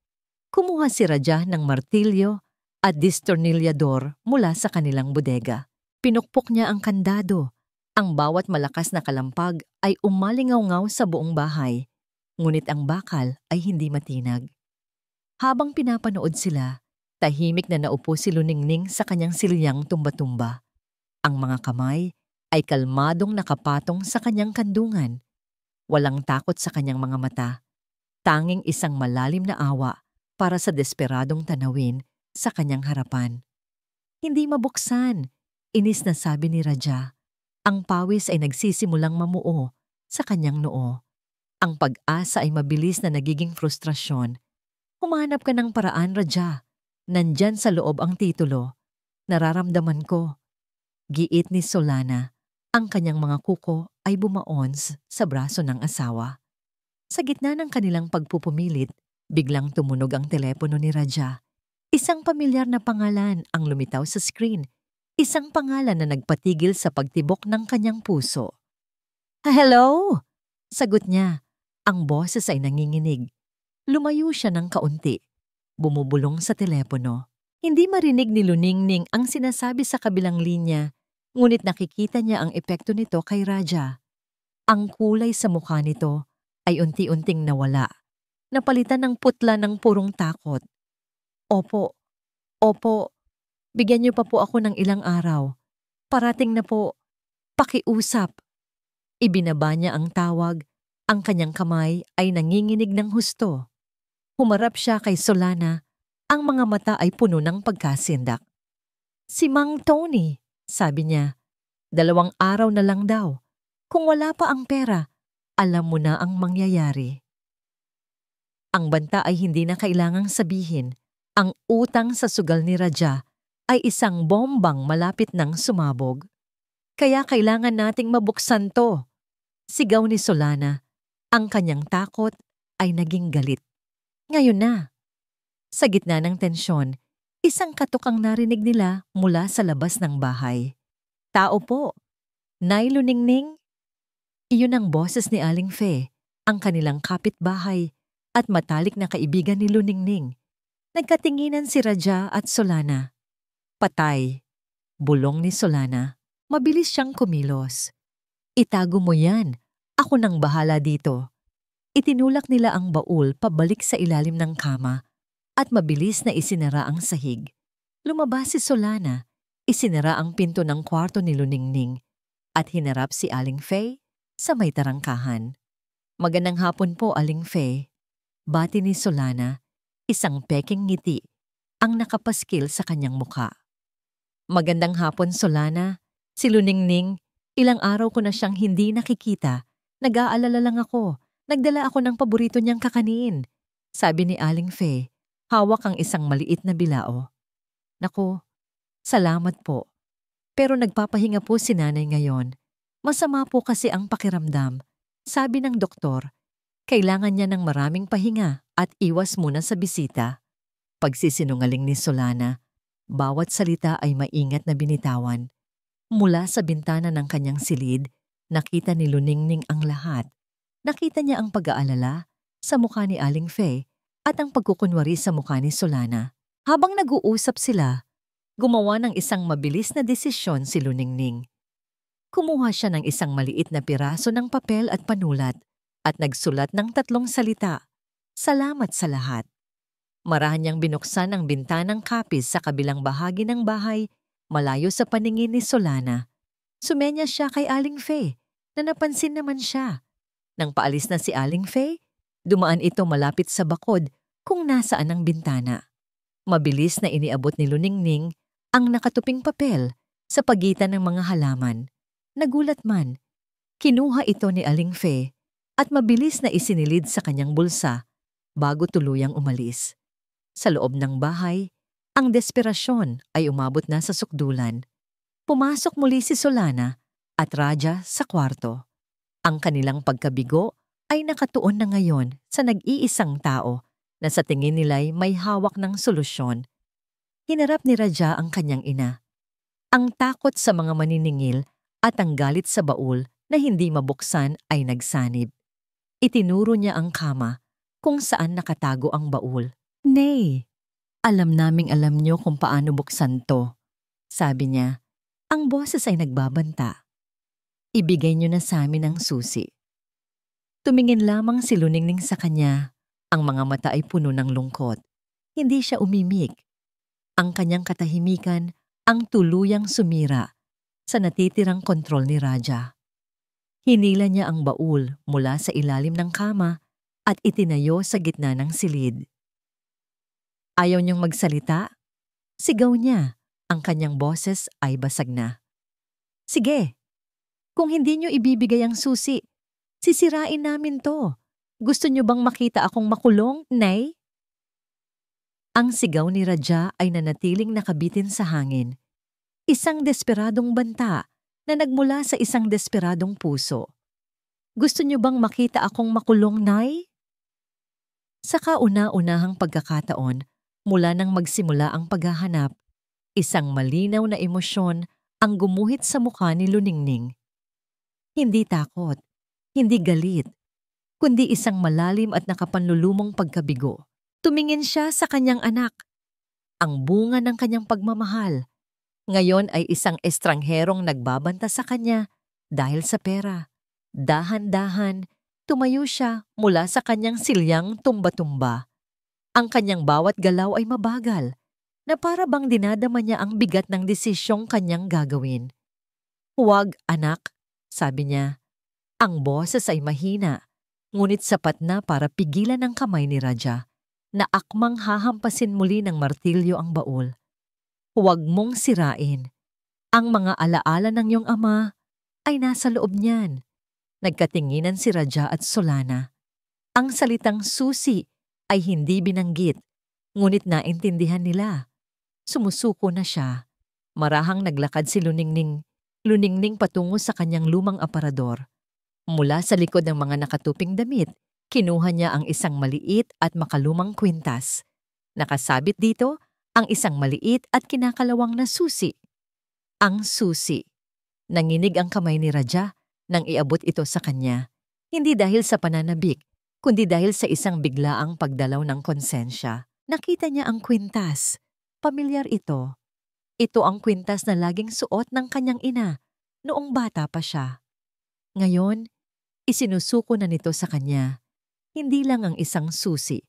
Kumuha si Raja ng martilyo at distornilyador mula sa kanilang bodega. Pinukpok niya ang kandado. Ang bawat malakas na kalampag ay umalingaw-ngaw sa buong bahay, ngunit ang bakal ay hindi matinag. Habang pinapanood sila, tahimik na naupo si Luningning sa kanyang silyang tumba-tumba. Ang mga kamay ay kalmadong nakapatong sa kanyang kandungan. Walang takot sa kanyang mga mata. Tanging isang malalim na awa para sa desperadong tanawin sa kanyang harapan. "Hindi mabuksan," inis na sabi ni Raja. Ang pawis ay nagsisimulang mamuo sa kanyang noo. Ang pag-asa ay mabilis na nagiging frustrasyon. "Humanap ka ng paraan, Raja. Nandyan sa loob ang titulo. Nararamdaman ko." Giit ni Solana. Ang kanyang mga kuko ay bumaon sa braso ng asawa. Sa gitna ng kanilang pagpupumilit, biglang tumunog ang telepono ni Raja. Isang pamilyar na pangalan ang lumitaw sa screen. Isang pangalan na nagpatigil sa pagtibok ng kanyang puso. "Hello?" sagot niya. Ang boses ay nanginginig. Lumayo siya ng kaunti. Bumubulong sa telepono. Hindi marinig ni Luningning ang sinasabi sa kabilang linya, ngunit nakikita niya ang epekto nito kay Raja. Ang kulay sa mukha nito ay unti-unting nawala. Napalitan ng putla ng purong takot. Opo, bigyan niyo pa po ako ng ilang araw. Parating na po, pakiusap." Ibinaba niya ang tawag, ang kanyang kamay ay nanginginig ng husto. Humarap siya kay Solana, ang mga mata ay puno ng pagkasindak. "Si Mang Tony," sabi niya, 2 araw na lang daw. Kung wala pa ang pera, alam mo na ang mangyayari." Ang banta ay hindi na kailangang sabihin. Ang utang sa sugal ni Raja ay isang bombang malapit ng sumabog. "Kaya kailangan nating mabuksan to," sigaw ni Solana. Ang kanyang takot ay naging galit. Ngayon na. Sa gitna ng tensyon, isang katok ang narinig nila mula sa labas ng bahay. "Tao po. Nay Luningning?" Iyon ang boses ni Aling Fe, ang kanilang kapitbahay at matalik na kaibigan ni Luningning. Nagkatinginan si Raja at Solana. "Patay," bulong ni Solana. Mabilis siyang kumilos. "Itago mo yan. Ako nang bahala dito." Itinulak nila ang baul pabalik sa ilalim ng kama at mabilis na isinara ang sahig. Lumabas si Solana. Isinara ang pinto ng kwarto ni Luningning at hinarap si Aling Fay sa may tarangkahan. "Magandang hapon po, Aling Fay." Bati ni Solana, isang peking ngiti ang nakapaskil sa kanyang muka. "Magandang hapon, Solana. Si Luningning, ilang araw ko na siyang hindi nakikita. Nag-aalala lang ako. Nagdala ako ng paborito niyang kakanin," sabi ni Aling Fay, hawak ang isang maliit na bilao. "Naku, salamat po. Pero nagpapahinga po si nanay ngayon. Masama po kasi ang pakiramdam. Sabi ng doktor, kailangan niya ng maraming pahinga at iwas muna sa bisita." Pagsisinungaling ni Solana, bawat salita ay maingat na binitawan. Mula sa bintana ng kanyang silid, nakita ni Luningning ang lahat. Nakita niya ang pag-aalala sa mukha ni Aling Fay at ang pagkukunwari sa mukha ni Solana. Habang nag-uusap sila, gumawa ng isang mabilis na desisyon si Luningning. Kumuha siya ng isang maliit na piraso ng papel at panulat at nagsulat ng 3 salita. "Salamat sa lahat." Marahan niyang binuksan ang bintanang kapis sa kabilang bahagi ng bahay, malayo sa paningin ni Solana. Sumenya siya kay Aling Fay na napansin naman siya. Nang paalis na si Aling Fay, dumaan ito malapit sa bakod kung nasaan ang bintana. Mabilis na iniabot ni Luningning ang nakatuping papel sa pagitan ng mga halaman. Nagulat man, kinuha ito ni Aling Fay at mabilis na isinilid sa kanyang bulsa bago tuluyang umalis. Sa loob ng bahay, ang desperasyon ay umabot na sa sukdulan. Pumasok muli si Solana at Raja sa kwarto. Ang kanilang pagkabigo ay nakatuon na ngayon sa nag-iisang tao na sa tingin nila'y may hawak ng solusyon. Hinarap ni Raja ang kanyang ina. Ang takot sa mga maniningil at ang galit sa baul na hindi mabuksan ay nagsanib. Itinuro niya ang kama kung saan nakatago ang baul. "Nay, alam naming alam niyo kung paano buksan to," sabi niya. Ang boses ay nagbabanta. "Ibigay niyo na sa amin ang susi." Tumingin lamang si Luningning sa kanya. Ang mga mata ay puno ng lungkot. Hindi siya umimik. Ang kanyang katahimikan ang tuluyang sumira sa natitirang kontrol ni Raja. Hinila niya ang baul mula sa ilalim ng kama at itinayo sa gitna ng silid. "Ayaw niyong magsalita?" Sigaw niya. Ang kanyang boses ay basag na. "Sige, kung hindi niyo ibibigay ang susi, sisirain namin to. Gusto niyo bang makita akong makulong, Nay?" Ang sigaw ni Raja ay nanatiling nakabitin sa hangin. Isang desperadong banta na nagmula sa isang desperadong puso. "Gusto niyo bang makita akong makulong, Nay?" Sa kauna-unahang pagkakataon, mula nang magsimula ang paghahanap, isang malinaw na emosyon ang gumuhit sa mukha ni Luningning. Hindi takot, hindi galit, kundi isang malalim at nakapanlulumong pagkabigo. Tumingin siya sa kanyang anak, ang bunga ng kanyang pagmamahal. Ngayon ay isang estrangherong nagbabanta sa kanya dahil sa pera. Dahan-dahan, tumayo siya mula sa kanyang silyang tumba-tumba. Ang kanyang bawat galaw ay mabagal, na para bang dinadama niya ang bigat ng desisyong kanyang gagawin. "Huwag, anak," sabi niya. Ang boses ay mahina, ngunit sapat na para pigilan ang kamay ni Raja, na akmang hahampasin muli ng martilyo ang baul. "Huwag mong sirain. Ang mga alaala ng iyong ama ay nasa loob niyan." Nagkatinginan si Raja at Solana. Ang salitang susi ay hindi binanggit, ngunit naintindihan nila. Sumusuko na siya. Marahang naglakad si Luningning. Luningning patungo sa kanyang lumang aparador. Mula sa likod ng mga nakatuping damit, kinuha niya ang isang maliit at makalumang kwintas. Nakasabit dito ang isang maliit at kinakalawang na susi. Ang susi. Nanginig ang kamay ni Raja nang iabot ito sa kanya. Hindi dahil sa pananabik, kundi dahil sa isang biglaang pagdalaw ng konsensya. Nakita niya ang kwintas. Pamilyar ito. Ito ang kwintas na laging suot ng kanyang ina noong bata pa siya. Ngayon, isinusuko na nito sa kanya. Hindi lang ang isang susi,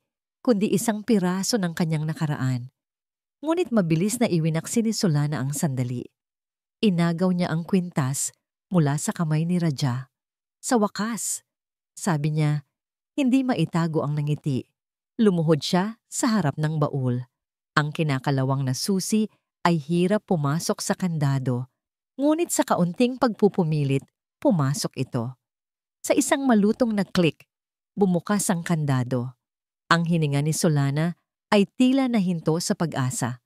kundi isang piraso ng kanyang nakaraan. Ngunit mabilis na iwinaksi ni Solana ang sandali. Inagaw niya ang kwintas mula sa kamay ni Raja. Sa wakas, sabi niya, hindi maitago ang nangiti. Lumuhod siya sa harap ng baul. Ang kinakalawang na susi ay hirap pumasok sa kandado. Ngunit sa kaunting pagpupumilit, pumasok ito. Sa isang malutong na click, bumukas ang kandado. Ang hininga ni Solana ay tila nahinto sa pag-asa.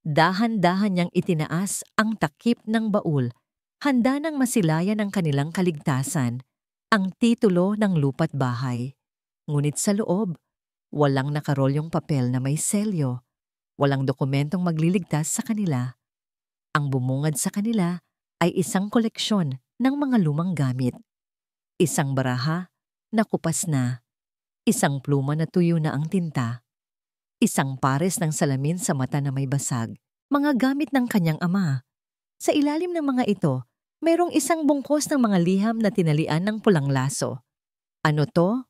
Dahan-dahan niyang itinaas ang takip ng baul, handa nang masilayan ang kanilang kaligtasan, ang titulo ng lupa't bahay. Ngunit sa loob, walang nakarolyong papel na may selyo, walang dokumentong magliligtas sa kanila. Ang bumungad sa kanila ay isang koleksyon ng mga lumang gamit. Isang baraha na kupas na, isang pluma na tuyo na ang tinta, isang pares ng salamin sa mata na may basag, mga gamit ng kanyang ama. Sa ilalim ng mga ito, mayroong isang bungkos ng mga liham na tinalian ng pulang laso. Ano to?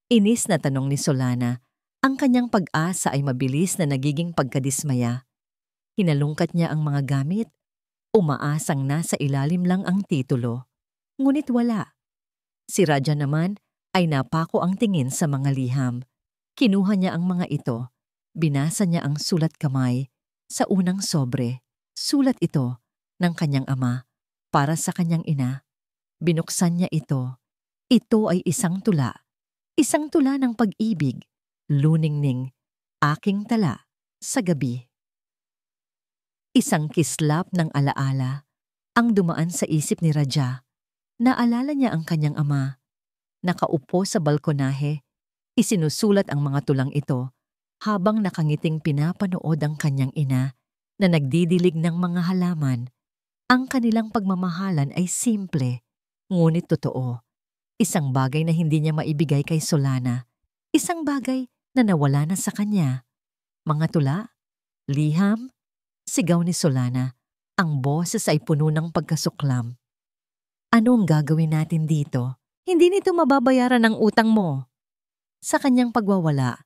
Inis na tanong ni Solana. Ang kanyang pag-asa ay mabilis na nagiging pagkadismaya. Hinalungkat niya ang mga gamit. Umaasang nasa ilalim lang ang titulo. Ngunit wala. Si Raja naman ay napako ang tingin sa mga liham. Kinuha niya ang mga ito. Binasa niya ang sulat kamay. Sa unang sobre, sulat ito ng kanyang ama para sa kanyang ina. Binuksan niya ito. Ito ay isang tula. Isang tula ng pag-ibig. Luningning, aking tala sa gabi. Isang kislap ng alaala ang dumaan sa isip ni Raja. Naalala niya ang kanyang ama. Nakaupo sa balkonahe, isinusulat ang mga tulang ito habang nakangiting pinapanood ang kanyang ina na nagdidilig ng mga halaman. Ang kanilang pagmamahalan ay simple, ngunit totoo. Isang bagay na hindi niya maibigay kay Solana. Isang bagay na nawala na sa kanya. Mga tula, liham, sigaw ni Solana. Ang boses ay puno ng pagkasuklam. Ano ang gagawin natin dito? Hindi nito mababayaran ang utang mo. Sa kanyang pagwawala,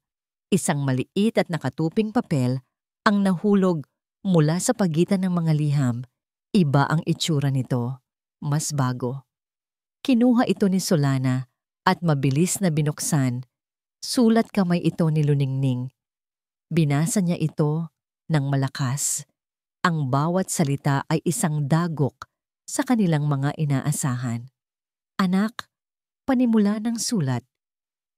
isang maliit at nakatuping papel ang nahulog mula sa pagitan ng mga liham. Iba ang itsura nito, mas bago. Kinuha ito ni Solana at mabilis na binuksan. Sulat kamay ito ni Luningning. Binasa niya ito ng malakas. Ang bawat salita ay isang dagok sa kanilang mga inaasahan. Anak, panimula ng sulat.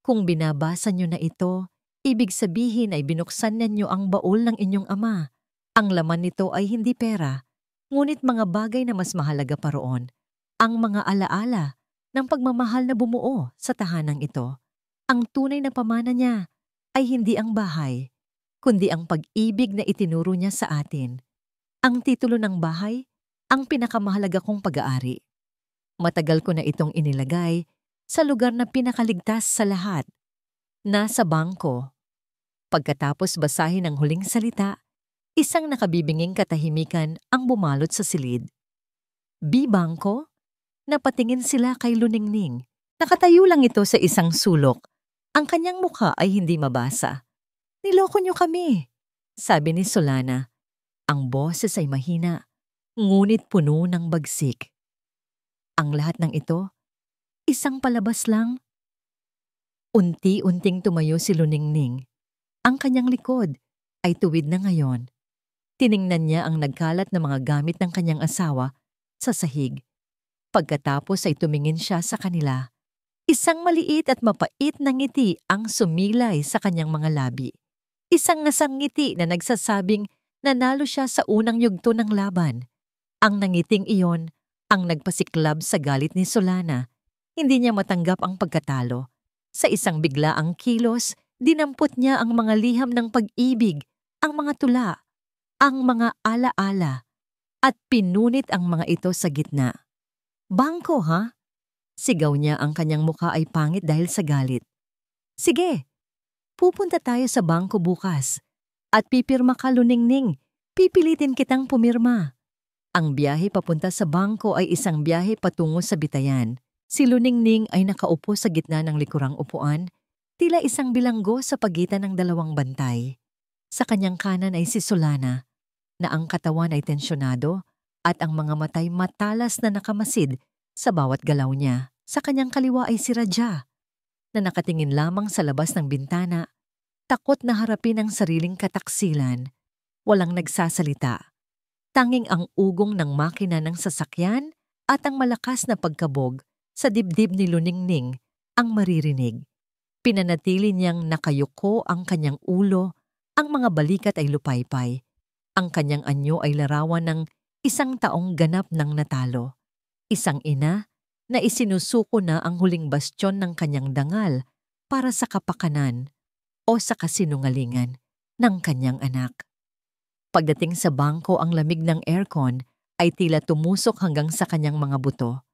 Kung binabasa niyo na ito, ibig sabihin ay binuksan ninyo ang baul ng inyong ama. Ang laman nito ay hindi pera, ngunit mga bagay na mas mahalaga pa roon. Ang mga alaala ng pagmamahal na bumuo sa tahanang ito. Ang tunay na pamana niya ay hindi ang bahay, kundi ang pag-ibig na itinuro niya sa atin. Ang titulo ng bahay, ang pinakamahalaga kong pag-aari. Matagal ko na itong inilagay sa lugar na pinakaligtas sa lahat. Nasa bangko. Pagkatapos basahin ang huling salita, isang nakabibinging katahimikan ang bumalot sa silid. Bangko? Napatingin sila kay Luningning. Nakatayo lang ito sa isang sulok. Ang kanyang mukha ay hindi mabasa. Niloko niyo kami, sabi ni Solana. Ang boses ay mahina, ngunit puno ng bagsik. Ang lahat ng ito, isang palabas lang. Unti-unting tumayo si Luningning. Ang kanyang likod ay tuwid na ngayon. Tiningnan niya ang nagkalat na mga gamit ng kanyang asawa sa sahig. Pagkatapos ay tumingin siya sa kanila. Isang maliit at mapait na ngiti ang sumilay sa kanyang mga labi. Isang ngasang ngiti na nagsasabing nanalo siya sa unang yugto ng laban. Ang nangiting iyon ang nagpasiklab sa galit ni Solana. Hindi niya matanggap ang pagkatalo. Sa isang biglaang kilos, dinampot niya ang mga liham ng pag-ibig, ang mga tula, ang mga alaala, at pinunit ang mga ito sa gitna. Bangko, ha? Sigaw niya, ang kanyang mukha ay pangit dahil sa galit. Sige, pupunta tayo sa bangko bukas. At pipirma ka, Luningning. Pipilitin kitang pumirma. Ang biyahe papunta sa bangko ay isang biyahe patungo sa bitayan. Si Luningning ay nakaupo sa gitna ng likurang upuan, tila isang bilanggo sa pagitan ng dalawang bantay. Sa kanyang kanan ay si Solana, na ang katawan ay tensyonado at ang mga matay matalas na nakamasid sa bawat galaw niya. Sa kanyang kaliwa ay si Raja, na nakatingin lamang sa labas ng bintana, takot na harapin ang sariling kataksilan. Walang nagsasalita. Tanging ang ugong ng makina ng sasakyan at ang malakas na pagkabog sa dibdib ni Luningning ang maririnig. Pinanatili niyang nakayuko ang kanyang ulo, ang mga balikat ay lupaypay. Ang kanyang anyo ay larawan ng isang taong ganap ng natalo. Isang ina na isinusuko na ang huling bastyon ng kanyang dangal para sa kapakanan o sa kasinungalingan ng kanyang anak. Pagdating sa bangko, ang lamig ng aircon ay tila tumusok hanggang sa kanyang mga buto.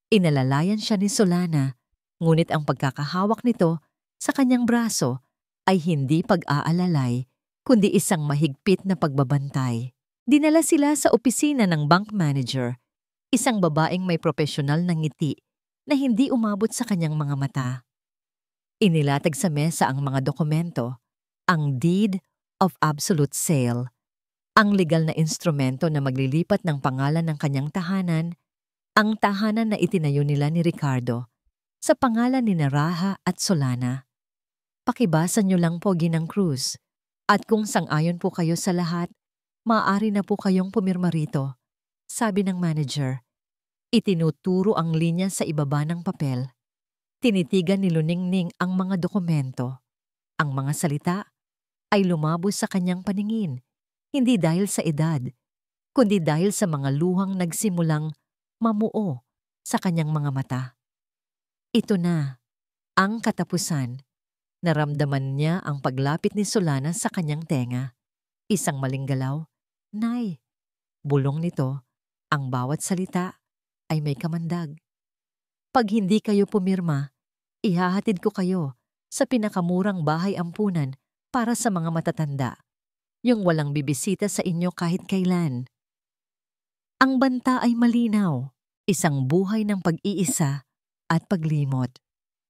Inalalayan siya ni Solana, ngunit ang pagkakahawak nito sa kanyang braso ay hindi pag-aalalay, kundi isang mahigpit na pagbabantay. Dinala sila sa opisina ng bank manager, isang babaeng may propesyonal na ngiti na hindi umabot sa kanyang mga mata. Inilatag sa mesa ang mga dokumento, ang Deed of Absolute Sale, ang legal na instrumento na maglilipat ng pangalan ng kanyang tahanan, ang tahanan na itinayo nila ni Ricardo, sa pangalan ni Raha at Solana. Pakibasa niyo lang po, Ginang Cruz, at kung sang-ayon po kayo sa lahat, maaari na po kayong pumirma rito, sabi ng manager. Itinuturo ang linya sa ibaba ng papel. Tinitigan ni Luningning ang mga dokumento. Ang mga salita ay lumabos sa kanyang paningin, hindi dahil sa edad, kundi dahil sa mga luhang nagsimulang mamuo sa kanyang mga mata. Ito na ang katapusan. Naramdaman niya ang paglapit ni Solana sa kanyang tenga. Isang maling galaw. Nay, bulong nito, ang bawat salita ay may kamandag. Pag hindi kayo pumirma, ihahatid ko kayo sa pinakamurang bahay ampunan para sa mga matatanda, yung walang bibisita sa inyo kahit kailan. Ang banta ay malinaw, isang buhay ng pag-iisa at paglimot.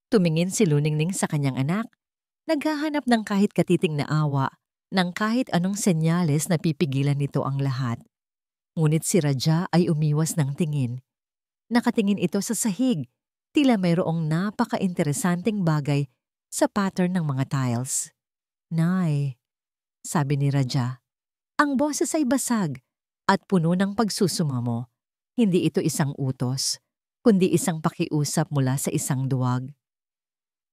Tumingin si Luningning sa kanyang anak, naghahanap ng kahit katiting na awa, ng kahit anong senyales na pipigilan nito ang lahat. Ngunit si Raja ay umiwas ng tingin. Nakatingin ito sa sahig, tila mayroong napaka-interesanting bagay sa pattern ng mga tiles. Nay, sabi ni Raja, ang boses ay basag at puno ng pagsusumamo. Hindi ito isang utos, kundi isang pakiusap mula sa isang duwag.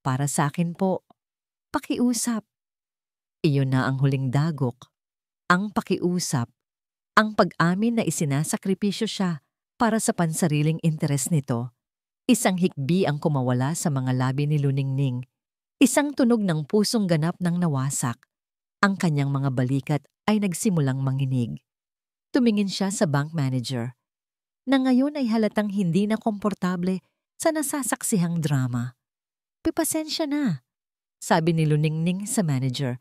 Para sa akin po, pakiusap. Iyon na ang huling dagok. Ang pakiusap, ang pag-amin na isinasakripisyo siya para sa pansariling interes nito. Isang hikbi ang kumawala sa mga labi ni Luningning. Isang tunog ng pusong ganap ng nawasak. Ang kanyang mga balikat ay nagsimulang manginig. Tumingin siya sa bank manager, na ngayon ay halatang hindi na komportable sa nasasaksihang drama. Pipasensya na, sabi ni Luningning sa manager.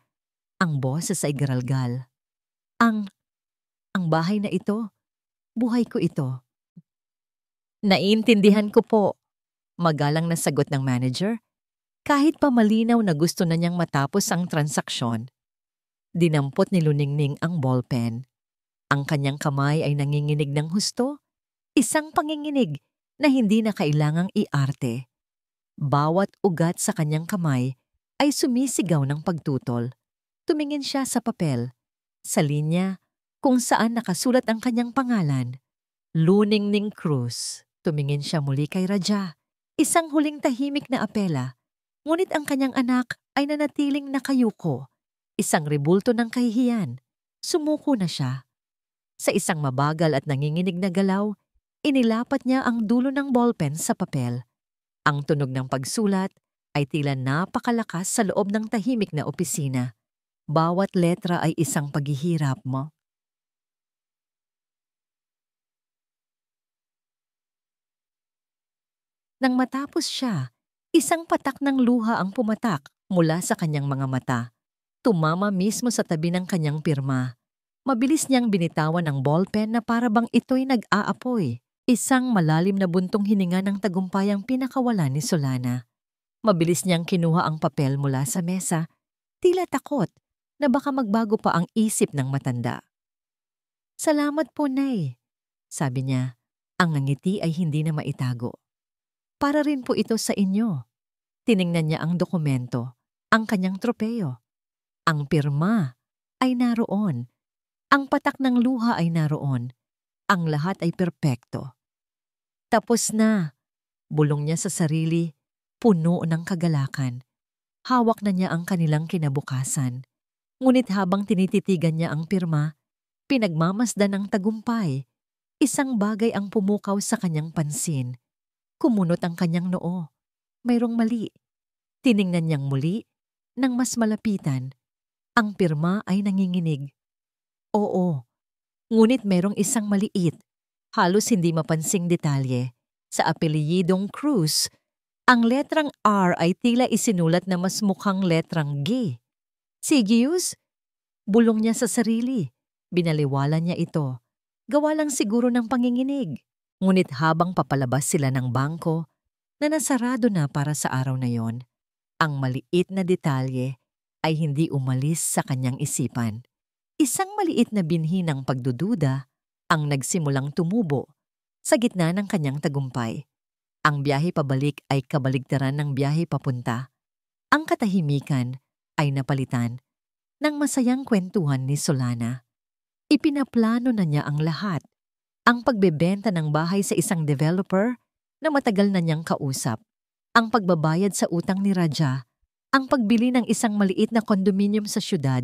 Ang boses ay garalgal. Ang bahay na ito, buhay ko ito. Naiintindihan ko po, magalang na sagot ng manager. Kahit pa malinaw na gusto na niyang matapos ang transaksyon. Dinampot ni Luningning ang ballpen. Ang kanyang kamay ay nanginginig ng husto, isang panginginig na hindi na kailangang iarte. Bawat ugat sa kanyang kamay ay sumisigaw ng pagtutol. Tumingin siya sa papel, sa linya kung saan nakasulat ang kanyang pangalan, Luningning Cruz. Tumingin siya muli kay Raja, isang huling tahimik na apela, ngunit ang kanyang anak ay nanatiling nakayuko, isang rebulto ng kahihiyan. Sumuko na siya. Sa isang mabagal at nanginginig na galaw, inilapat niya ang dulo ng ballpen sa papel. Ang tunog ng pagsulat ay tila napakalakas sa loob ng tahimik na opisina. Bawat letra ay isang paghihirap mo. Nang matapos siya, isang patak ng luha ang pumatak mula sa kanyang mga mata. Tumama mismo sa tabi ng kanyang pirma. Mabilis niyang binitawan ang ballpen na para bang ito'y nag-aapoy. Isang malalim na buntong hininga ng tagumpay ang pinakawalan ni Solana. Mabilis niyang kinuha ang papel mula sa mesa, tila takot na baka magbago pa ang isip ng matanda. "Salamat po, Nay," sabi niya. Ang ngiti ay hindi na maitago. "Para rin po ito sa inyo." Tiningnan niya ang dokumento, ang kanyang tropeyo. Ang pirma ay naroon. Ang patak ng luha ay naroon. Ang lahat ay perpekto. "Tapos na," bulong niya sa sarili, puno ng kagalakan. Hawak na niya ang kanilang kinabukasan. Ngunit habang tinititigan niya ang pirma, pinagmamasdan ng tagumpay. Isang bagay ang pumukaw sa kanyang pansin. Kumunot ang kanyang noo. Mayroong mali. Tiningnan niyang muli, nang mas malapitan. Ang pirma ay nanginginig. Oo, ngunit mayroong isang maliit, halos hindi mapansing detalye. Sa apelyidong Cruz, ang letrang R ay tila isinulat na mas mukhang letrang G. "Sigius?" Bulong niya sa sarili. Binaliwala niya ito. Gawa lang siguro ng panginginig. Ngunit habang papalabas sila ng bangko, na nasarado na para sa araw na yon, ang maliit na detalye ay hindi umalis sa kanyang isipan. Isang maliit na binhi ng pagdududa ang nagsimulang tumubo sa gitna ng kanyang tagumpay. Ang biyahe pabalik ay kabaligtaran ng biyahe papunta. Ang katahimikan ay napalitan ng masayang kwentuhan ni Solana. Ipinaplano na niya ang lahat. Ang pagbebenta ng bahay sa isang developer na matagal na niyang kausap. Ang pagbabayad sa utang ni Raja. Ang pagbili ng isang maliit na kondominium sa syudad.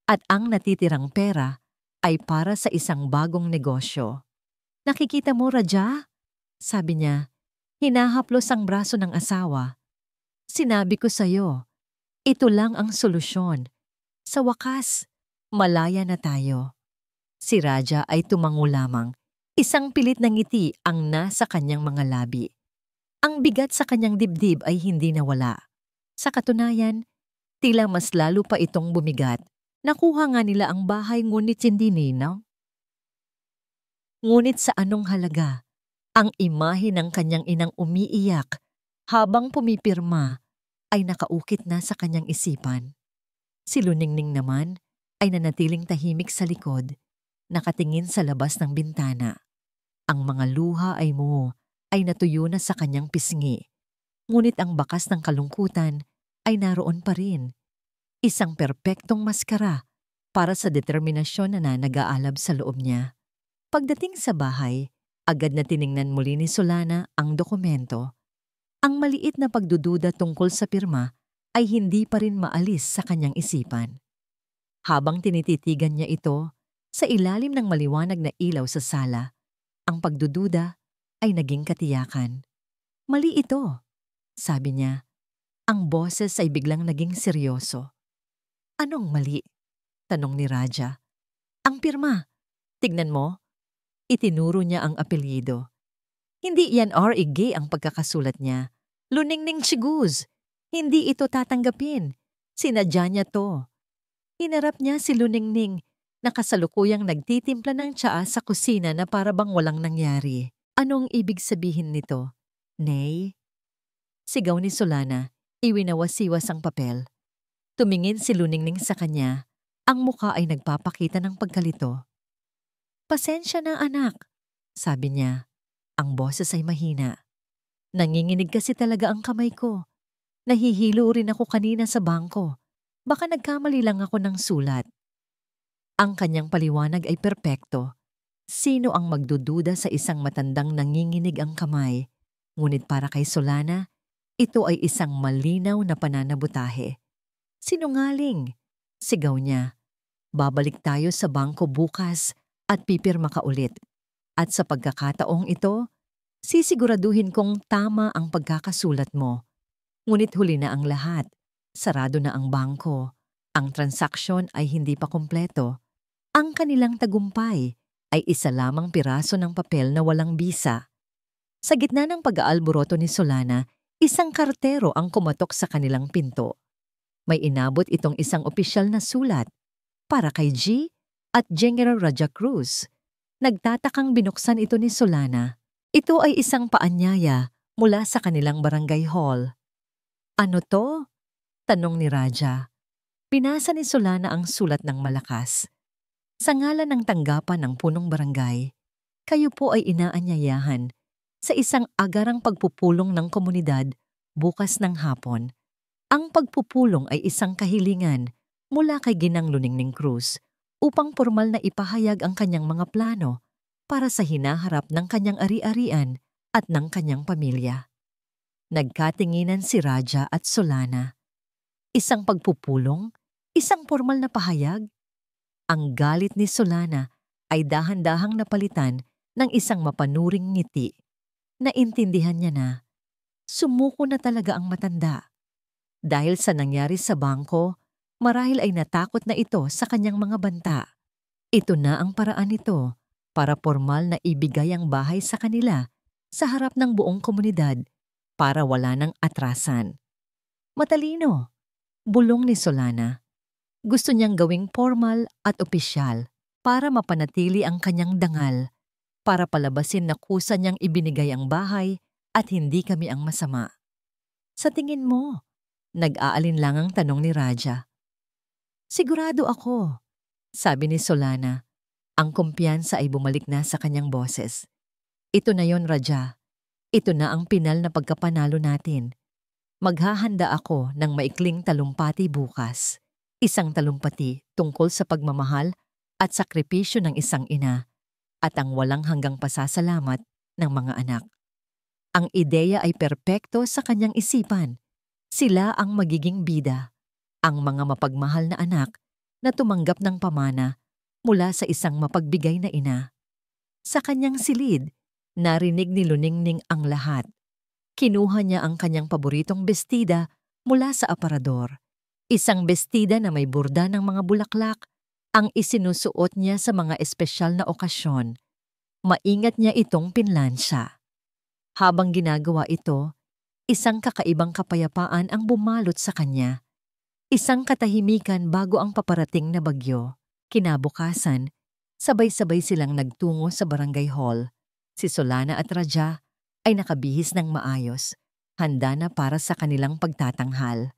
At ang natitirang pera ay para sa isang bagong negosyo. "Nakikita mo, Raja?" sabi niya. Hinahaplos ang braso ng asawa. "Sinabi ko sa'yo, ito lang ang solusyon. Sa wakas, malaya na tayo." Si Raja ay tumango lamang. Isang pilit na ngiti ang nasa kanyang mga labi. Ang bigat sa kanyang dibdib ay hindi nawala. Sa katunayan, tila mas lalo pa itong bumigat. Nakuha nga nila ang bahay ngunit hindi ninaw. Ngunit sa anong halaga? Ang imahe ng kanyang inang umiiyak habang pumipirma ay nakaukit na sa kanyang isipan. Si Luningning naman ay nanatiling tahimik sa likod, nakatingin sa labas ng bintana. Ang mga luha ay natuyo na sa kanyang pisngi. Ngunit ang bakas ng kalungkutan ay naroon pa rin. Isang perpektong maskara para sa determinasyon na nag-aalab sa loob niya. Pagdating sa bahay, agad na tiningnan muli ni Solana ang dokumento. Ang maliit na pagdududa tungkol sa pirma ay hindi pa rin maalis sa kanyang isipan. Habang tinititigan niya ito, sa ilalim ng maliwanag na ilaw sa sala, ang pagdududa ay naging katiyakan. "Mali ito," sabi niya. Ang boses ay biglang naging seryoso. "Anong mali?" tanong ni Raja. "Ang pirma. Tignan mo." Itinuro niya ang apelyido. Hindi yan R.E.G. ang pagkakasulat niya. Luningning Chiguz. Hindi ito tatanggapin. Sinadya niya to. Hinarap niya si Luningning na kasalukuyang nagtitimpla ng tsaa sa kusina na para bang walang nangyari. "Anong ibig sabihin nito, Nay?" Sigaw ni Solana, iwinawasiwas ang papel. Tumingin si Luningning sa kanya. Ang muka ay nagpapakita ng pagkalito. "Pasensya na, anak," sabi niya. Ang boses ay mahina. "Nanginginig kasi talaga ang kamay ko. Nahihilo rin ako kanina sa bangko. Baka nagkamali lang ako ng sulat." Ang kanyang paliwanag ay perpekto. Sino ang magdududa sa isang matandang nanginginig ang kamay? Ngunit para kay Solana, ito ay isang malinaw na pananabutahe. "Sinungaling!" sigaw niya. "Babalik tayo sa bangko bukas at pipirma ka ulit. At sa pagkakataong ito, sisiguraduhin kong tama ang pagkakasulat mo. Ngunit huli na ang lahat. Sarado na ang bangko. Ang transaksyon ay hindi pa kumpleto. Ang kanilang tagumpay ay isa lamang piraso ng papel na walang bisa." Sa gitna ng pag-aalboroto ni Solana, isang kartero ang kumatok sa kanilang pinto. May inabot itong isang opisyal na sulat para kay G at General Raja Cruz. Nagtatakang binuksan ito ni Solana. Ito ay isang paanyaya mula sa kanilang barangay hall. "Ano to?" tanong ni Raja. Binasa ni Solana ang sulat ng malakas. Sa ngalan ng tanggapan ng punong barangay, kayo po ay inaanyayahan sa isang agarang pagpupulong ng komunidad bukas ng hapon. Ang pagpupulong ay isang kahilingan mula kay Ginang Luningning Cruz upang formal na ipahayag ang kanyang mga plano para sa hinaharap ng kanyang ari-arian at ng kanyang pamilya. Nagkatinginan si Raja at Solana. Isang pagpupulong? Isang formal na pahayag? Ang galit ni Solana ay dahan-dahang napalitan ng isang mapanuring ngiti. Naintindihan niya na sumuko na talaga ang matanda. Dahil sa nangyari sa bangko, marahil ay natakot na ito sa kanyang mga banta. Ito na ang paraan nito para formal na ibigay ang bahay sa kanila sa harap ng buong komunidad para wala ng atrasan. Matalino, bulong ni Solana. Gusto niyang gawing formal at opisyal para mapanatili ang kanyang dangal, para palabasin na kusa niyang ibinigay ang bahay at hindi kami ang masama. Sa tingin mo, nag-aalinlangang tanong ni Raja. Sigurado ako, sabi ni Solana. Ang kumpiyansa ay bumalik na sa kanyang boses. Ito na yon, Raja. Ito na ang pinal na pagkapanalo natin. Maghahanda ako ng maikling talumpati bukas. Isang talumpati tungkol sa pagmamahal at sakripisyo ng isang ina at ang walang hanggang pasasalamat ng mga anak. Ang ideya ay perpekto sa kanyang isipan. Sila ang magiging bida, ang mga mapagmahal na anak na tumanggap ng pamana mula sa isang mapagbigay na ina. Sa kanyang silid, narinig ni Luningning ang lahat. Kinuha niya ang kanyang paboritong bestida mula sa aparador. Isang bestida na may burda ng mga bulaklak ang isinusuot niya sa mga espesyal na okasyon. Maingat niya itong pinlansya. Habang ginagawa ito, isang kakaibang kapayapaan ang bumalot sa kanya. Isang katahimikan bago ang paparating na bagyo. Kinabukasan, sabay-sabay silang nagtungo sa barangay hall. Si Solana at Raja ay nakabihis ng maayos, handa na para sa kanilang pagtatanghal.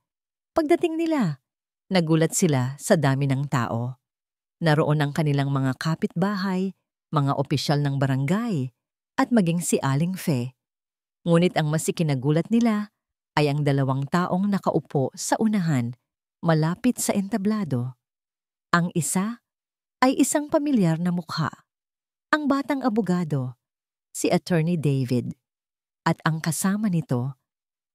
Pagdating nila, nagulat sila sa dami ng tao. Naroon ang kanilang mga kapitbahay, mga opisyal ng barangay, at maging si Aling Fe. Ngunit ang mas ikinagulat nila ay ang 2 taong nakaupo sa unahan, malapit sa entablado. Ang isa ay isang pamilyar na mukha. Ang batang abogado, si Attorney David. At ang kasama nito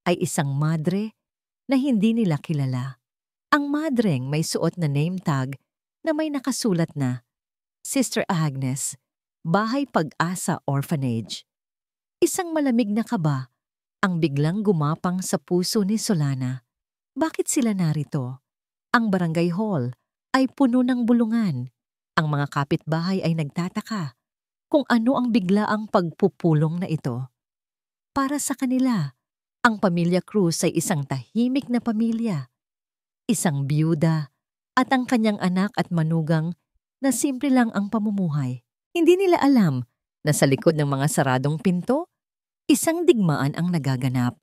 ay isang madre na hindi nila kilala. Ang madreng may suot na name tag na may nakasulat na Sister Agnes, Bahay Pag-asa Orphanage. Isang malamig na kaba ang biglang gumapang sa puso ni Solana. Bakit sila narito? Ang barangay hall ay puno ng bulungan. Ang mga kapitbahay ay nagtataka kung ano ang biglaang pagpupulong na ito. Para sa kanila, ang pamilya Cruz ay isang tahimik na pamilya. Isang biyuda at ang kanyang anak at manugang na simple lang ang pamumuhay. Hindi nila alam na sa likod ng mga saradong pinto, isang digmaan ang nagaganap.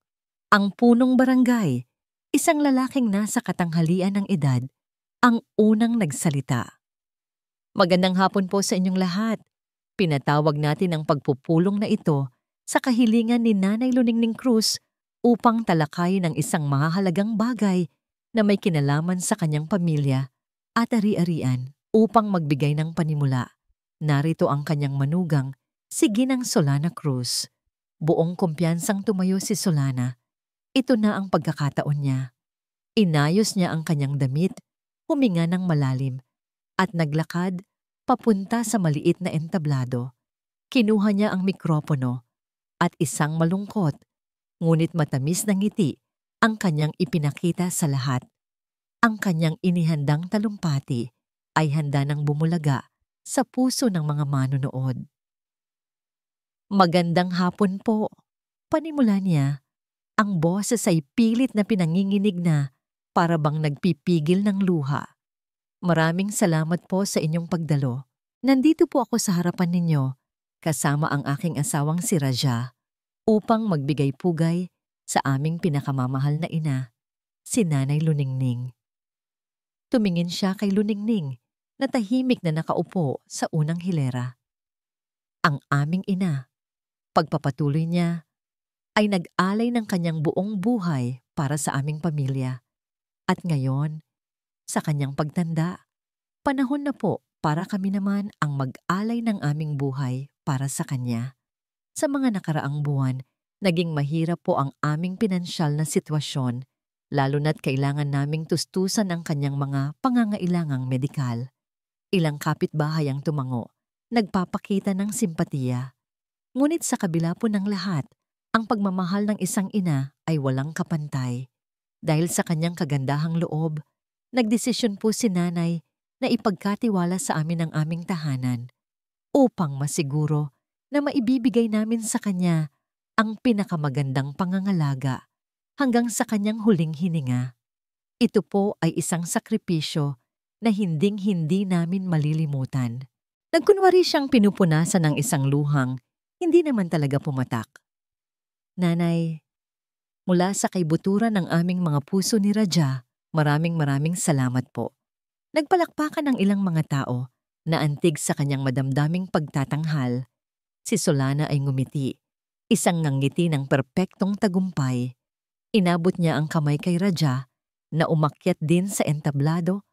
Ang punong barangay, isang lalaking nasa katanghalian ng edad, ang unang nagsalita. Magandang hapon po sa inyong lahat. Pinatawag natin ang pagpupulong na ito sa kahilingan ni Nanay Luningning Cruz upang talakayin ang isang mahahalagang bagay na may kinalaman sa kanyang pamilya at ari-arian. Upang magbigay ng panimula, narito ang kanyang manugang, si Ginang Solana Cruz. Buong kumpiyansang tumayo si Solana. Ito na ang pagkakataon niya. Inayos niya ang kanyang damit, huminga ng malalim, at naglakad papunta sa maliit na entablado. Kinuha niya ang mikropono at isang malungkot, ngunit matamis na ngiti ang kanyang ipinakita sa lahat. Ang kanyang inihandang talumpati ay handa ng bumulaga sa puso ng mga manonood. Magandang hapon po. Panimula niya, ang boses ay pilit na pinanginginig na para bang nagpipigil ng luha. Maraming salamat po sa inyong pagdalo. Nandito po ako sa harapan ninyo kasama ang aking asawang si Raja upang magbigay pugay sa aming pinakamamahal na ina, si Nanay Luningning. Tumingin siya kay Luningning na tahimik na nakaupo sa unang hilera. Ang aming ina, pagpapatuloy niya, ay nag-alay ng kanyang buong buhay para sa aming pamilya. At ngayon, sa kanyang pagtanda, panahon na po para kami naman ang mag-alay ng aming buhay para sa kanya. Sa mga nakaraang buwan, naging mahirap po ang aming pinansyal na sitwasyon, lalo na't kailangan naming tustusan ang kanyang mga pangangailangang medikal. Ilang kapitbahay ang tumango, nagpapakita ng simpatiya. Ngunit sa kabila po ng lahat, ang pagmamahal ng isang ina ay walang kapantay. Dahil sa kanyang kagandahang loob, nagdesisyon po si nanay na ipagkatiwala sa amin ang aming tahanan upang masiguro na maibibigay namin sa kanya ang pinakamagandang pangangalaga hanggang sa kanyang huling hininga. Ito po ay isang sakripisyo na hinding-hindi namin malilimutan. Nagkunwari siyang pinupunasan ng isang luhang, hindi naman talaga pumatak. Nanay, mula sa kaibuturan ng aming mga puso ni Raja, maraming salamat po. Nagpalakpakan ng ilang mga tao na antig sa kanyang madamdaming pagtatanghal. Si Solana ay ngumiti, isang ngangiti ng perpektong tagumpay. Inabot niya ang kamay kay Raja na umakyat din sa entablado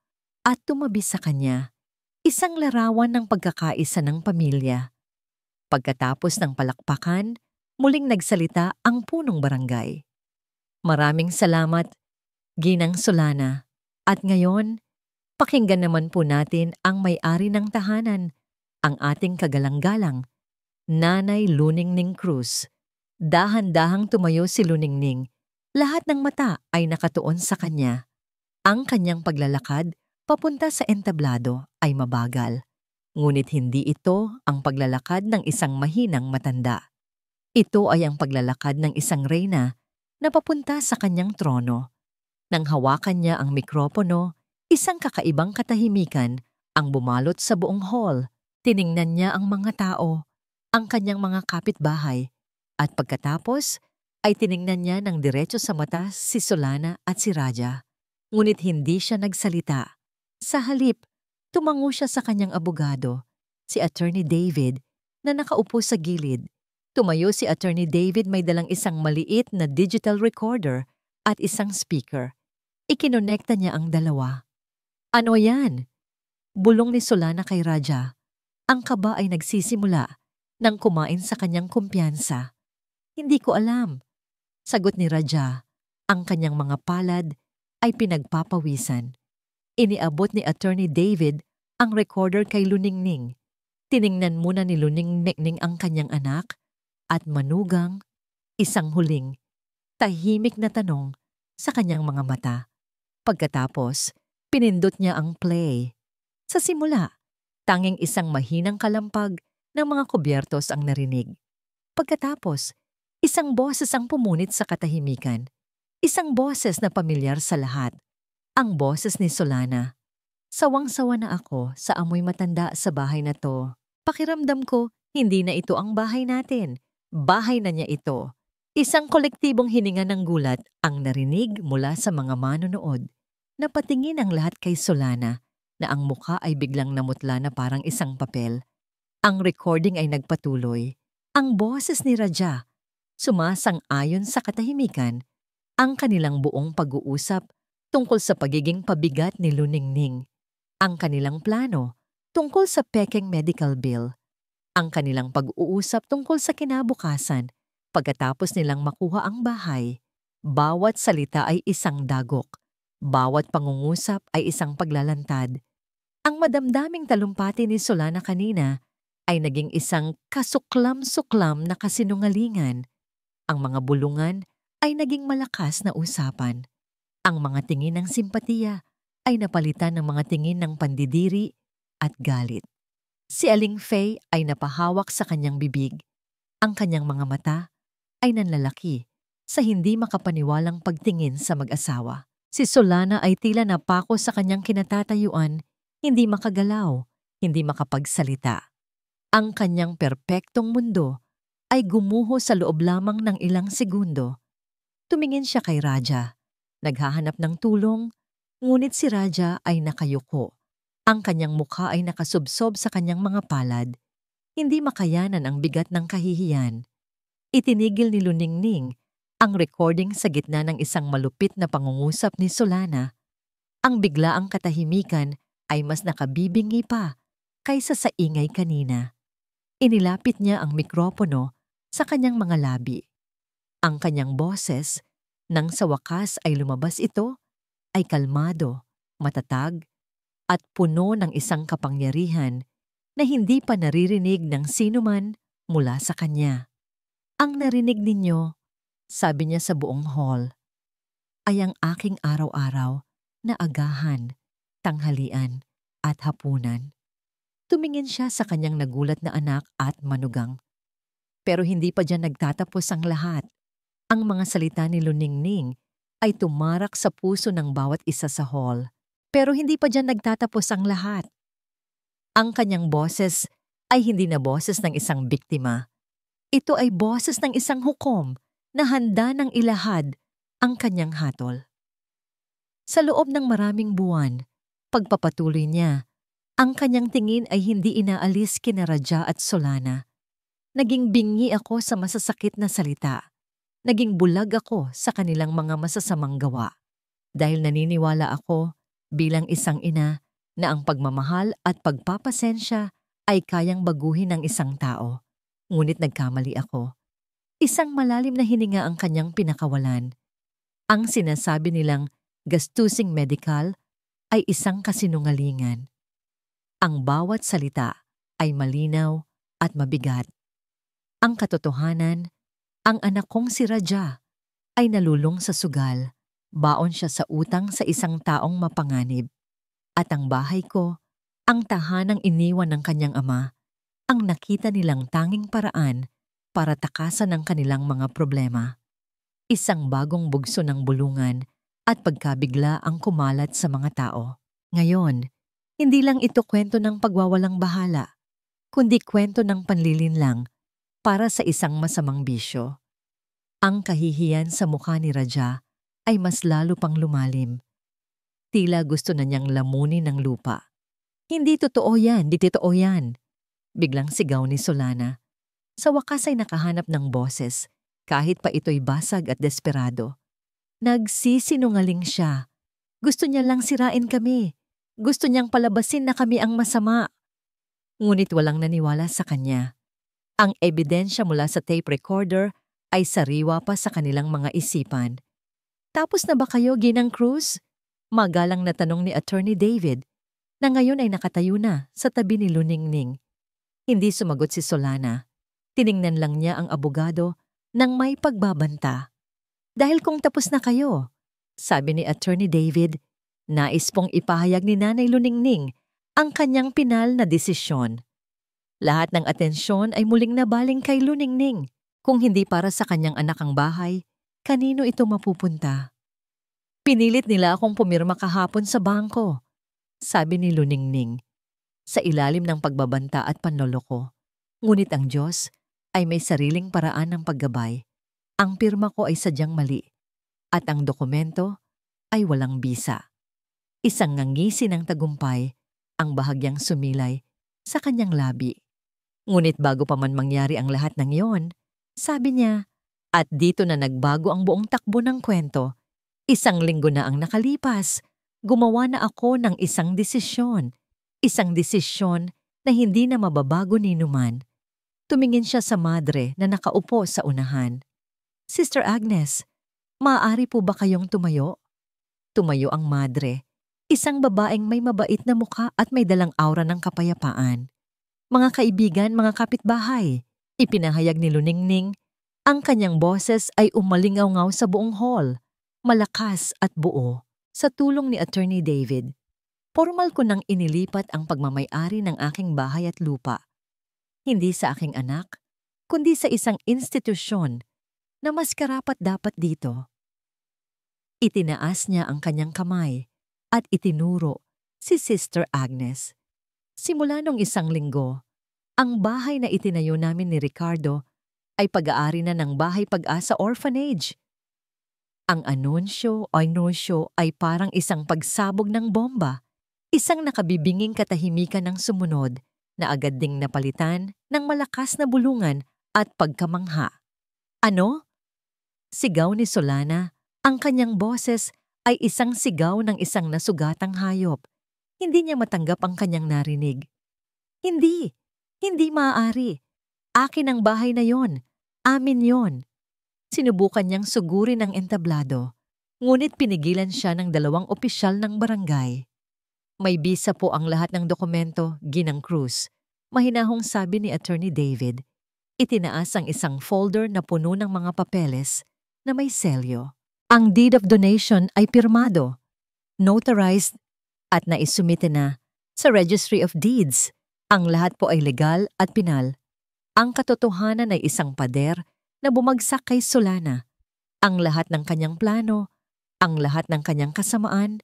at tumabi sa kanya, isang larawan ng pagkakaisa ng pamilya. Pagkatapos ng palakpakan, muling nagsalita ang punong barangay. Maraming salamat, Ginang Solana. At ngayon, pakinggan naman po natin ang may-ari ng tahanan, ang ating kagalang-galang, Nanay Luningning Cruz. Dahan-dahang tumayo si Luningning. Lahat ng mata ay nakatuon sa kanya. Ang kanyang paglalakad papunta sa entablado ay mabagal. Ngunit hindi ito ang paglalakad ng isang mahinang matanda. Ito ay ang paglalakad ng isang reyna na papunta sa kanyang trono. Nang hawakan niya ang mikropono, isang kakaibang katahimikan ang bumalot sa buong hall. Tiningnan niya ang mga tao, ang kanyang mga kapitbahay, at pagkatapos ay tiningnan niya ng diretso sa mata si Solana at si Raja. Ngunit hindi siya nagsalita. Sa halip, tumango siya sa kanyang abogado, si Attorney David, na nakaupo sa gilid. Tumayo si Attorney David, may dalang isang maliit na digital recorder at isang speaker. Ikinonekta niya ang dalawa. Ano yan? Bulong ni Solana kay Raja. Ang kaba ay nagsisimula nang kumain sa kanyang kumpiyansa. Hindi ko alam. Sagot ni Raja. Ang kanyang mga palad ay pinagpapawisan. Iniabot ni Attorney David ang recorder kay Luningning. Tiningnan muna ni Luningning ang kanyang anak at manugang, isang huling, tahimik na tanong sa kanyang mga mata. Pagkatapos, pinindot niya ang play. Sa simula, tanging isang mahinang kalampag ng mga kubyertos ang narinig. Pagkatapos, isang boses ang pumunit sa katahimikan. Isang boses na pamilyar sa lahat. Ang boses ni Solana. Sawang-sawa na ako sa amoy matanda sa bahay na to. Pakiramdam ko, hindi na ito ang bahay natin. Bahay na niya ito. Isang kolektibong hininga ng gulat ang narinig mula sa mga manonood. Napatingin ang lahat kay Solana na ang mukha ay biglang namutla na parang isang papel. Ang recording ay nagpatuloy. Ang boses ni Raja, sumasang-ayon sa katahimikan, ang kanilang buong pag-uusap tungkol sa pagiging pabigat ni Luningning, ang kanilang plano tungkol sa pekeng medical bill, ang kanilang pag-uusap tungkol sa kinabukasan pagkatapos nilang makuha ang bahay. Bawat salita ay isang dagok, bawat pangungusap ay isang paglalantad. Ang madamdaming talumpati ni Solana kanina ay naging isang kasuklam-suklam na kasinungalingan. Ang mga bulungan ay naging malakas na usapan. Ang mga tingin ng simpatiya ay napalitan ng mga tingin ng pandidiri at galit. Si Aling Faye ay napahawak sa kanyang bibig. Ang kanyang mga mata ay nanlalaki sa hindi makapaniwalang pagtingin sa mag-asawa. Si Solana ay tila napako sa kanyang kinatatayuan, hindi makagalaw, hindi makapagsalita. Ang kanyang perpektong mundo ay gumuho sa loob lamang ng ilang segundo. Tumingin siya kay Raja. Naghahanap ng tulong, Ngunit si Raja ay nakayuko. Ang kanyang mukha ay nakasubsob sa kanyang mga palad. Hindi makayanan ang bigat ng kahihiyan. Itinigil ni Luningning ang recording sa gitna ng isang malupit na pangungusap ni Solana. Ang biglaang katahimikan ay mas nakabibingi pa kaysa sa ingay kanina. Inilapit niya ang mikropono sa kanyang mga labi. Ang kanyang boses, nang sa wakas ay lumabas ito, ay kalmado, matatag, at puno ng isang kapangyarihan na hindi pa naririnig ng sinuman mula sa kanya. Ang narinig ninyo, sabi niya sa buong hall, ay ang aking araw-araw na agahan, tanghalian at hapunan. Tumingin siya sa kanyang nagulat na anak at manugang. Pero hindi pa diyan nagtatapos ang lahat. Ang mga salita ni Luningning ay tumarak sa puso ng bawat isa sa hall. Pero hindi pa diyan nagtatapos ang lahat. Ang kanyang boses ay hindi na boses ng isang biktima. Ito ay boses ng isang hukom na handa ng ilahad ang kanyang hatol. Sa loob ng maraming buwan, pagpapatuloy niya, ang kanyang tingin ay hindi inaalis kina Raja at Solana. Naging bingi ako sa masasakit na salita. Naging bulag ako sa kanilang mga masasamang gawa. Dahil naniniwala ako bilang isang ina na ang pagmamahal at pagpapasensya ay kayang baguhin ng isang tao. Ngunit nagkamali ako. Isang malalim na hininga ang kanyang pinakawalan. Ang sinasabi nilang gastusing medikal ay isang kasinungalingan. Ang bawat salita ay malinaw at mabigat. Ang katotohanan, ang anak kong si Raja ay nalulong sa sugal. Baon siya sa utang sa isang taong mapanganib. At ang bahay ko, ang tahanang iniwan ng kanyang ama, ang nakita nilang tanging paraan para takasan ang kanilang mga problema. Isang bagong bugso ng bulungan at pagkabigla ang kumalat sa mga tao. Ngayon, hindi lang ito kwento ng pagwawalang bahala, kundi kwento ng panlilinlang para sa isang masamang bisyo. Ang kahihiyan sa mukha ni Raja ay mas lalo pang lumalim. Tila gusto na niyang lamunin ng lupa. Hindi totoo yan, di totoo yan. Biglang sigaw ni Solana. Sa wakas ay nakahanap ng boses, kahit pa ito'y basag at desperado. Nagsisinungaling siya. Gusto niya lang sirain kami. Gusto niyang palabasin na kami ang masama. Ngunit walang naniwala sa kanya. Ang ebidensya mula sa tape recorder ay sariwa pa sa kanilang mga isipan. Tapos na ba kayo, Ginang Cruz? Magalang na tanong ni Attorney David, na ngayon ay nakatayo na sa tabi ni Luningning. Hindi sumagot si Solana. Tiningnan lang niya ang abogado nang may pagbabanta. Dahil kung tapos na kayo, sabi ni Attorney David, nais pong ipahayag ni Nanay Luningning ang kanyang pinal na desisyon. Lahat ng atensyon ay muling nabaling kay Luningning. Kung hindi para sa kanyang anak ang bahay, kanino ito mapupunta? Pinilit nila akong pumirma kahapon sa bangko, sabi ni Luningning, sa ilalim ng pagbabanta at panloloko. Ngunit ang Diyos ay may sariling paraan ng paggabay. Ang pirma ko ay sadyang mali, at ang dokumento ay walang bisa. Isang ngangisi ng tagumpay ang bahagyang sumilay sa kanyang labi. Ngunit bago pa man mangyari ang lahat ng iyon, sabi niya, at dito na nagbago ang buong takbo ng kwento. 1 linggo na ang nakalipas, gumawa na ako ng isang desisyon. Isang desisyon na hindi na mababago ni numan. Tumingin siya sa madre na nakaupo sa unahan. Sister Agnes, maaari po ba kayong tumayo? Tumayo ang madre, isang babaeng may mabait na mukha at may dalang aura ng kapayapaan. Mga kaibigan, mga kapitbahay, ipinahayag ni Luningning, ang kanyang boses ay umalingaw-ngaw sa buong hall, malakas at buo, sa tulong ni Attorney David. Formal ko nang inilipat ang pagmamay-ari ng aking bahay at lupa. Hindi sa aking anak, kundi sa isang institusyon na mas karapat-dapat dito. Itinaas niya ang kanyang kamay at itinuro si Sister Agnes. Simula nung 1 linggo, ang bahay na itinayo namin ni Ricardo ay pag-aari na ng Bahay Pag-asa Orphanage. Ang anunsyo ay parang isang pagsabog ng bomba, isang nakabibinging katahimikan ng sumunod na agad ding napalitan ng malakas na bulungan at pagkamangha. Ano? Sigaw ni Solana. Ang kanyang boses ay isang sigaw ng isang nasugatang hayop. Hindi niya matanggap ang kanyang narinig. Hindi! Hindi maaari. Akin ang bahay na yon. Amin yon. Sinubukan niyang sugurin ang entablado, ngunit pinigilan siya ng 2 opisyal ng barangay. May bisa po ang lahat ng dokumento, Ginang Cruz. Mahinahong sabi ni Attorney David. Itinaas ang isang folder na puno ng mga papeles na may selyo. Ang deed of donation ay pirmado, notarized at naisumite na sa Registry of Deeds. Ang lahat po ay legal at pinal. Ang katotohanan ay isang pader na bumagsak kay Solana. Ang lahat ng kanyang plano, ang lahat ng kanyang kasamaan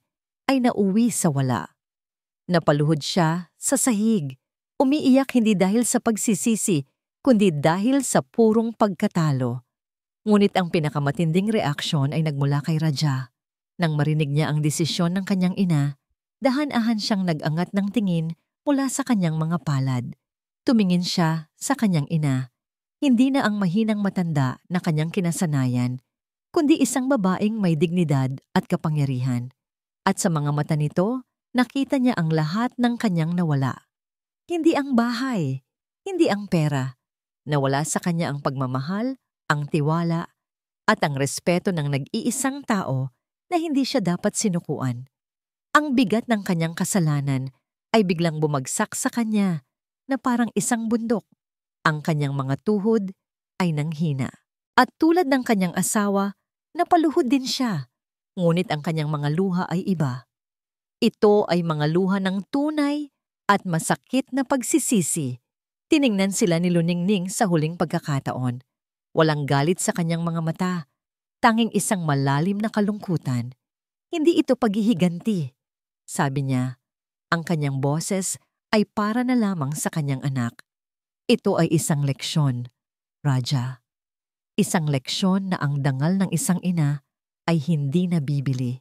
ay nauwi sa wala. Napaluhod siya sa sahig, umiiyak hindi dahil sa pagsisisi, kundi dahil sa purong pagkatalo. Ngunit ang pinakamatinding reaksyon ay nagmula kay Raja. Nang marinig niya ang desisyon ng kanyang ina, dahan-dahan siyang nag-angat ng tingin mula sa kanyang mga palad. Tumingin siya sa kanyang ina. Hindi na ang mahinang matanda na kanyang kinasanayan, kundi isang babaeng may dignidad at kapangyarihan. At sa mga mata nito, nakita niya ang lahat ng kanyang nawala. Hindi ang bahay, hindi ang pera. Nawala sa kanya ang pagmamahal, ang tiwala, at ang respeto ng nag-iisang tao na hindi siya dapat sinukuan. Ang bigat ng kanyang kasalanan ay biglang bumagsak sa kanya na parang isang bundok. Ang kanyang mga tuhod ay nanghina. At tulad ng kanyang asawa, napaluhod din siya. Ngunit ang kanyang mga luha ay iba. Ito ay mga luha ng tunay at masakit na pagsisisi. Tiningnan sila ni Luningning sa huling pagkakataon. Walang galit sa kanyang mga mata, tanging isang malalim na kalungkutan. Hindi ito paghihiganti. Sabi niya, ang kanyang boses ay para na lamang sa kanyang anak. Ito ay isang leksyon, Raja. Isang leksyon na ang dangal ng isang ina ay hindi nabibili.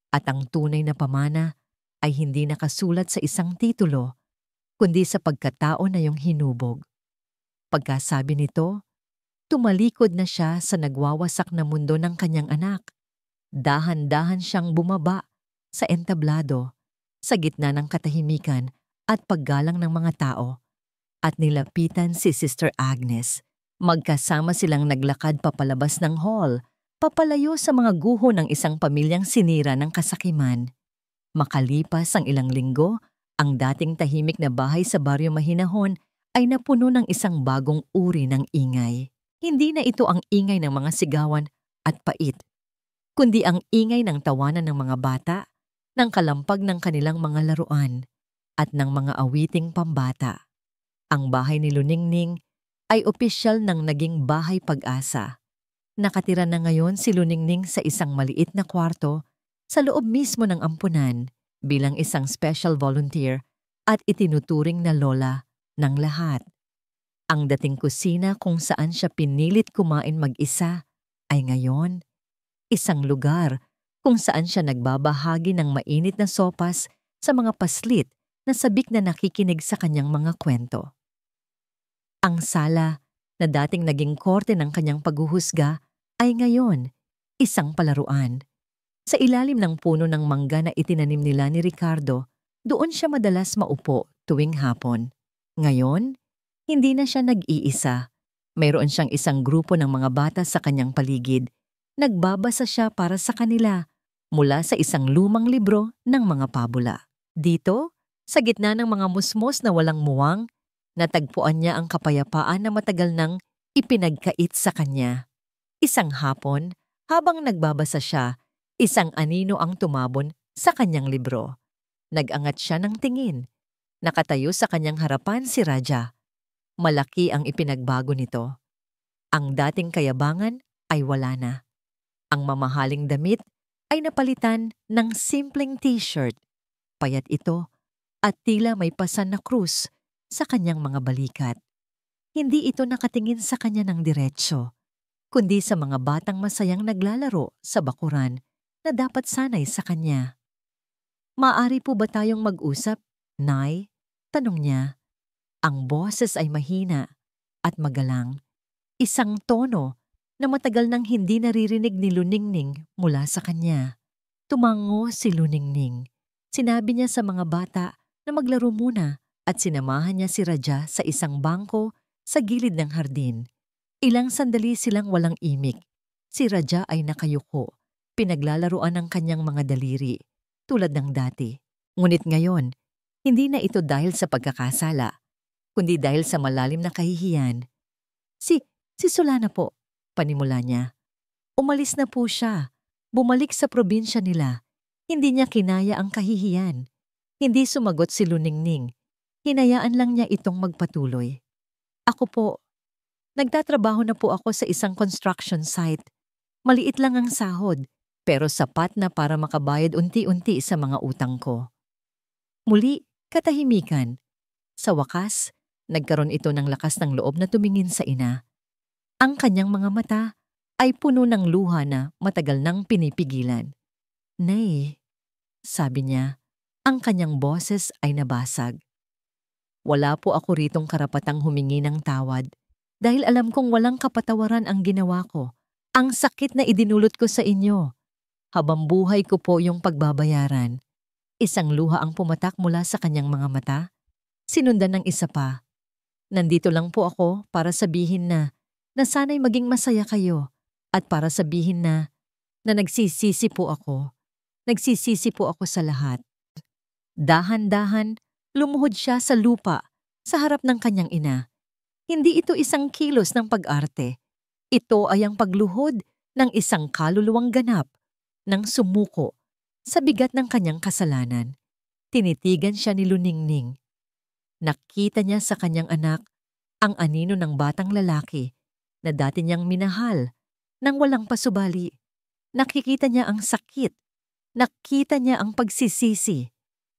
At ang tunay na pamana ay hindi nakasulat sa isang titulo, kundi sa pagkatao na iyong hinubog. Pagkasabi nito, tumalikod na siya sa nagwawasak na mundo ng kanyang anak. Dahan-dahan siyang bumaba sa entablado, sa gitna ng katahimikan at paggalang ng mga tao, at nilapitan si Sister Agnes. Magkasama silang naglakad papalabas ng hall, papalayo sa mga guho ng isang pamilyang sinira ng kasakiman. Makalipas ang ilang linggo, ang dating tahimik na bahay sa Baryo Mahinahon ay napuno ng isang bagong uri ng ingay. Hindi na ito ang ingay ng mga sigawan at pait, kundi ang ingay ng tawanan ng mga bata, ng kalampag ng kanilang mga laruan, at ng mga awiting pambata. Ang bahay ni Luningning ay opisyal ng naging bahay pag-asa. Nakatira na ngayon si Luningning sa isang maliit na kwarto sa loob mismo ng ampunan bilang isang special volunteer at itinuturing na lola ng lahat. Ang dating kusina kung saan siya pinilit kumain mag-isa ay ngayon isang lugar kung saan siya nagbabahagi ng mainit na sopas sa mga paslit na sabik na nakikinig sa kanyang mga kwento. Ang sala na dating naging korte ng kanyang paghuhusga ay ngayon isang palaruan. Sa ilalim ng puno ng mangga na itinanim nila ni Ricardo, doon siya madalas maupo tuwing hapon. Ngayon, hindi na siya nag-iisa. Mayroon siyang isang grupo ng mga bata sa kanyang paligid. Nagbabasa siya para sa kanila mula sa isang lumang libro ng mga pabula. Dito, sa gitna ng mga musmos na walang muwang, natagpuan niya ang kapayapaan na matagal nang ipinagkait sa kanya. Isang hapon, habang nagbabasa siya, isang anino ang tumabon sa kanyang libro. Nag-angat siya ng tingin. Nakatayo sa kanyang harapan si Raja. Malaki ang ipinagbago nito. Ang dating kayabangan ay wala na. Ang mamahaling damit ay napalitan ng simpleng t-shirt. Payat ito at tila may pasan na krus sa kanyang mga balikat. Hindi ito nakatingin sa kanya ng diretsyo, kundi sa mga batang masayang naglalaro sa bakuran na dapat sanay sa kanya. "Maaari po ba tayong mag-usap, Nay?" tanong niya. Ang boses ay mahina at magalang, isang tono na matagal nang hindi naririnig ni Luningning mula sa kanya. Tumango si Luningning. Sinabi niya sa mga bata na maglaro muna at sinamahan niya si Raja sa isang bangko sa gilid ng hardin. Ilang sandali silang walang imik. Si Raja ay nakayuko, pinaglalaruan ng kanyang mga daliri, tulad ng dati. Ngunit ngayon, hindi na ito dahil sa pagkakasala, kundi dahil sa malalim na kahihiyan. Si Solana po, panimula niya. Umalis na po siya. Bumalik sa probinsya nila. Hindi niya kinaya ang kahihiyan. Hindi sumagot si Luningning. Hinayaan lang niya itong magpatuloy. "Ako po, nagtatrabaho na po ako sa isang construction site. Maliit lang ang sahod, pero sapat na para makabayad unti-unti sa mga utang ko." Muli, katahimikan. Sa wakas, nagkaroon ito ng lakas ng loob na tumingin sa ina. Ang kanyang mga mata ay puno ng luha na matagal nang pinipigilan. "Nay," sabi niya, ang kanyang boses ay nabasag. "Wala po ako ritong karapatang humingi ng tawad dahil alam kong walang kapatawaran ang ginawa ko. Ang sakit na idinulot ko sa inyo. Habang buhay ko po yung pagbabayaran." Isang luha ang pumatak mula sa kanyang mga mata. Sinundan ng isa pa. "Nandito lang po ako para sabihin na sana'y maging masaya kayo at para sabihin na nagsisisi po ako. Nagsisisi po ako sa lahat." Dahan-dahan, lumuhod siya sa lupa sa harap ng kanyang ina. Hindi ito isang kilos ng pag-arte. Ito ay ang pagluhod ng isang kaluluwang ganap ng sumuko sa bigat ng kanyang kasalanan. Tinitigan siya ni Luningning. Nakita niya sa kanyang anak ang anino ng batang lalaki na dati niyang minahal nang walang pasubali. Nakikita niya ang sakit. Nakita niya ang pagsisisi.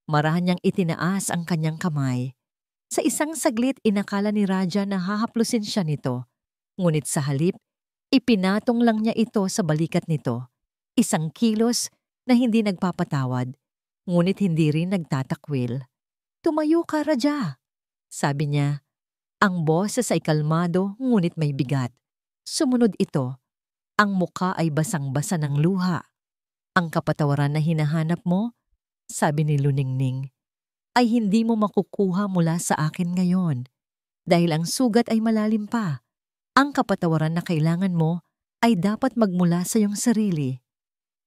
Marahan niyang itinaas ang kanyang kamay. Sa isang saglit inakala ni Raja na hahaplusin siya nito. Ngunit sa halip, ipinatong lang niya ito sa balikat nito. Isang kilos na hindi nagpapatawad, ngunit hindi rin nagtatakwil. "Tumayo ka, Raja," sabi niya. Ang boses ay kalmado ngunit may bigat. Sumunod ito. Ang muka ay basang-basa ng luha. "Ang kapatawaran na hinahanap mo," sabi ni Luningning, "ay hindi mo makukuha mula sa akin ngayon. Dahil ang sugat ay malalim pa. Ang kapatawaran na kailangan mo ay dapat magmula sa iyong sarili."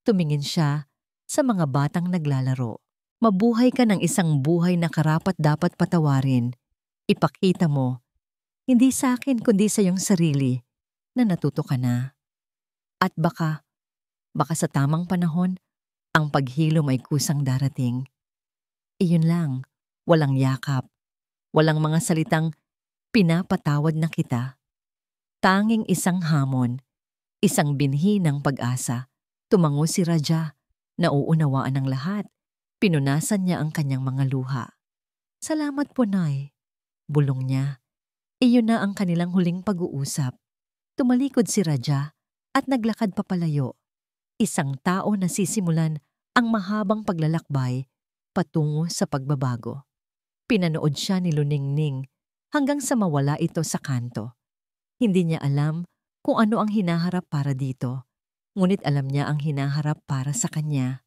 Tumingin siya sa mga batang naglalaro. "Mabuhay ka ng isang buhay na karapat-dapat patawarin. Ipakita mo, hindi sa akin kundi sa iyong sarili, na natuto ka na. At baka sa tamang panahon, ang paghilom ay kusang darating." Iyon lang, walang yakap, walang mga salitang pinapatawad na kita. Tanging isang hamon, isang binhi ng pag-asa. Tumango si Raja, nauunawaan ng lahat. Pinunasan niya ang kanyang mga luha. "Salamat po, Nay," bulong niya. Iyon na ang kanilang huling pag-uusap. Tumalikod si Raja at naglakad papalayo. Isang tao na sisimulan ang mahabang paglalakbay patungo sa pagbabago. Pinanood siya ni Luningning hanggang sa mawala ito sa kanto. Hindi niya alam kung ano ang hinaharap para dito, ngunit alam niya ang hinaharap para sa kanya.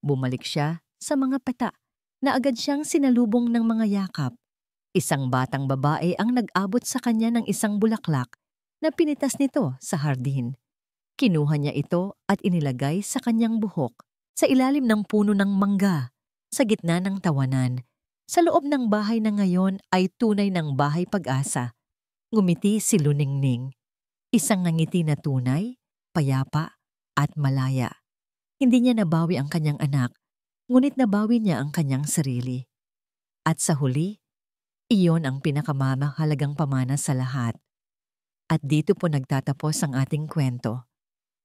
Bumalik siya sa mga pata na agad siyang sinalubong ng mga yakap. Isang batang babae ang nag-abot sa kanya ng isang bulaklak na pinitas nito sa hardin. Kinuha niya ito at inilagay sa kanyang buhok, sa ilalim ng puno ng mangga, sa gitna ng tawanan. Sa loob ng bahay na ngayon ay tunay ng bahay pag-asa. Ngumiti si Luningning. Isang ngiti na tunay, payapa, at malaya. Hindi niya nabawi ang kanyang anak, ngunit nabawi niya ang kanyang sarili. At sa huli, iyon ang pinakamahalagang pamana sa lahat. At dito po nagtatapos ang ating kwento.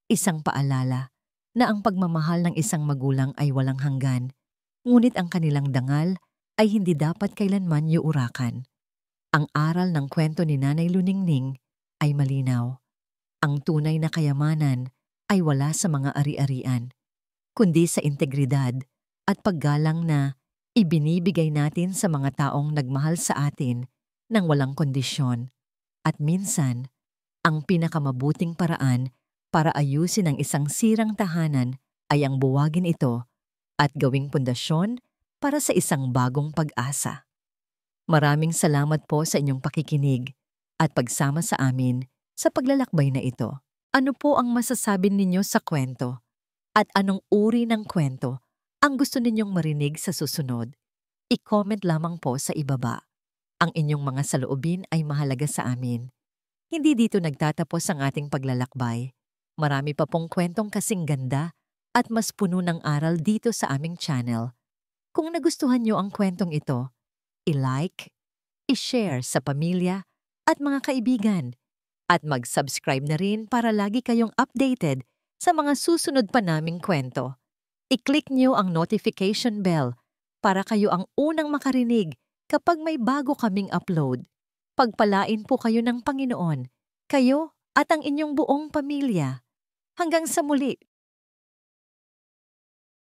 Isang paalala na ang pagmamahal ng isang magulang ay walang hanggan, ngunit ang kanilang dangal ay hindi dapat kailanman yuurakan. Ang aral ng kwento ni Nanay Luningning ay malinaw. Ang tunay na kayamanan ay wala sa mga ari-arian, kundi sa integridad at paggalang na ibinibigay natin sa mga taong nagmahal sa atin ng walang kondisyon. At minsan, ang pinakamabuting paraan para ayusin ang isang sirang tahanan ay ang buwagin ito at gawing pundasyon para sa isang bagong pag-asa. Maraming salamat po sa inyong pakikinig at pagsama sa amin sa paglalakbay na ito. Ano po ang masasabi ninyo sa kwento? At anong uri ng kwento ang gusto ninyong marinig sa susunod? I-comment lamang po sa ibaba. Ang inyong mga saloobin ay mahalaga sa amin. Hindi dito nagtatapos ang ating paglalakbay. Marami pa pong kwentong kasing ganda at mas puno ng aral dito sa aming channel. Kung nagustuhan nyo ang kwentong ito, i-like, i-share sa pamilya at mga kaibigan, at mag-subscribe na rin para lagi kayong updated sa mga susunod pa naming kwento. I-click nyo ang notification bell para kayo ang unang makarinig kapag may bago kaming upload. Pagpalain po kayo ng Panginoon, kayo at ang inyong buong pamilya. Hanggang sa muli.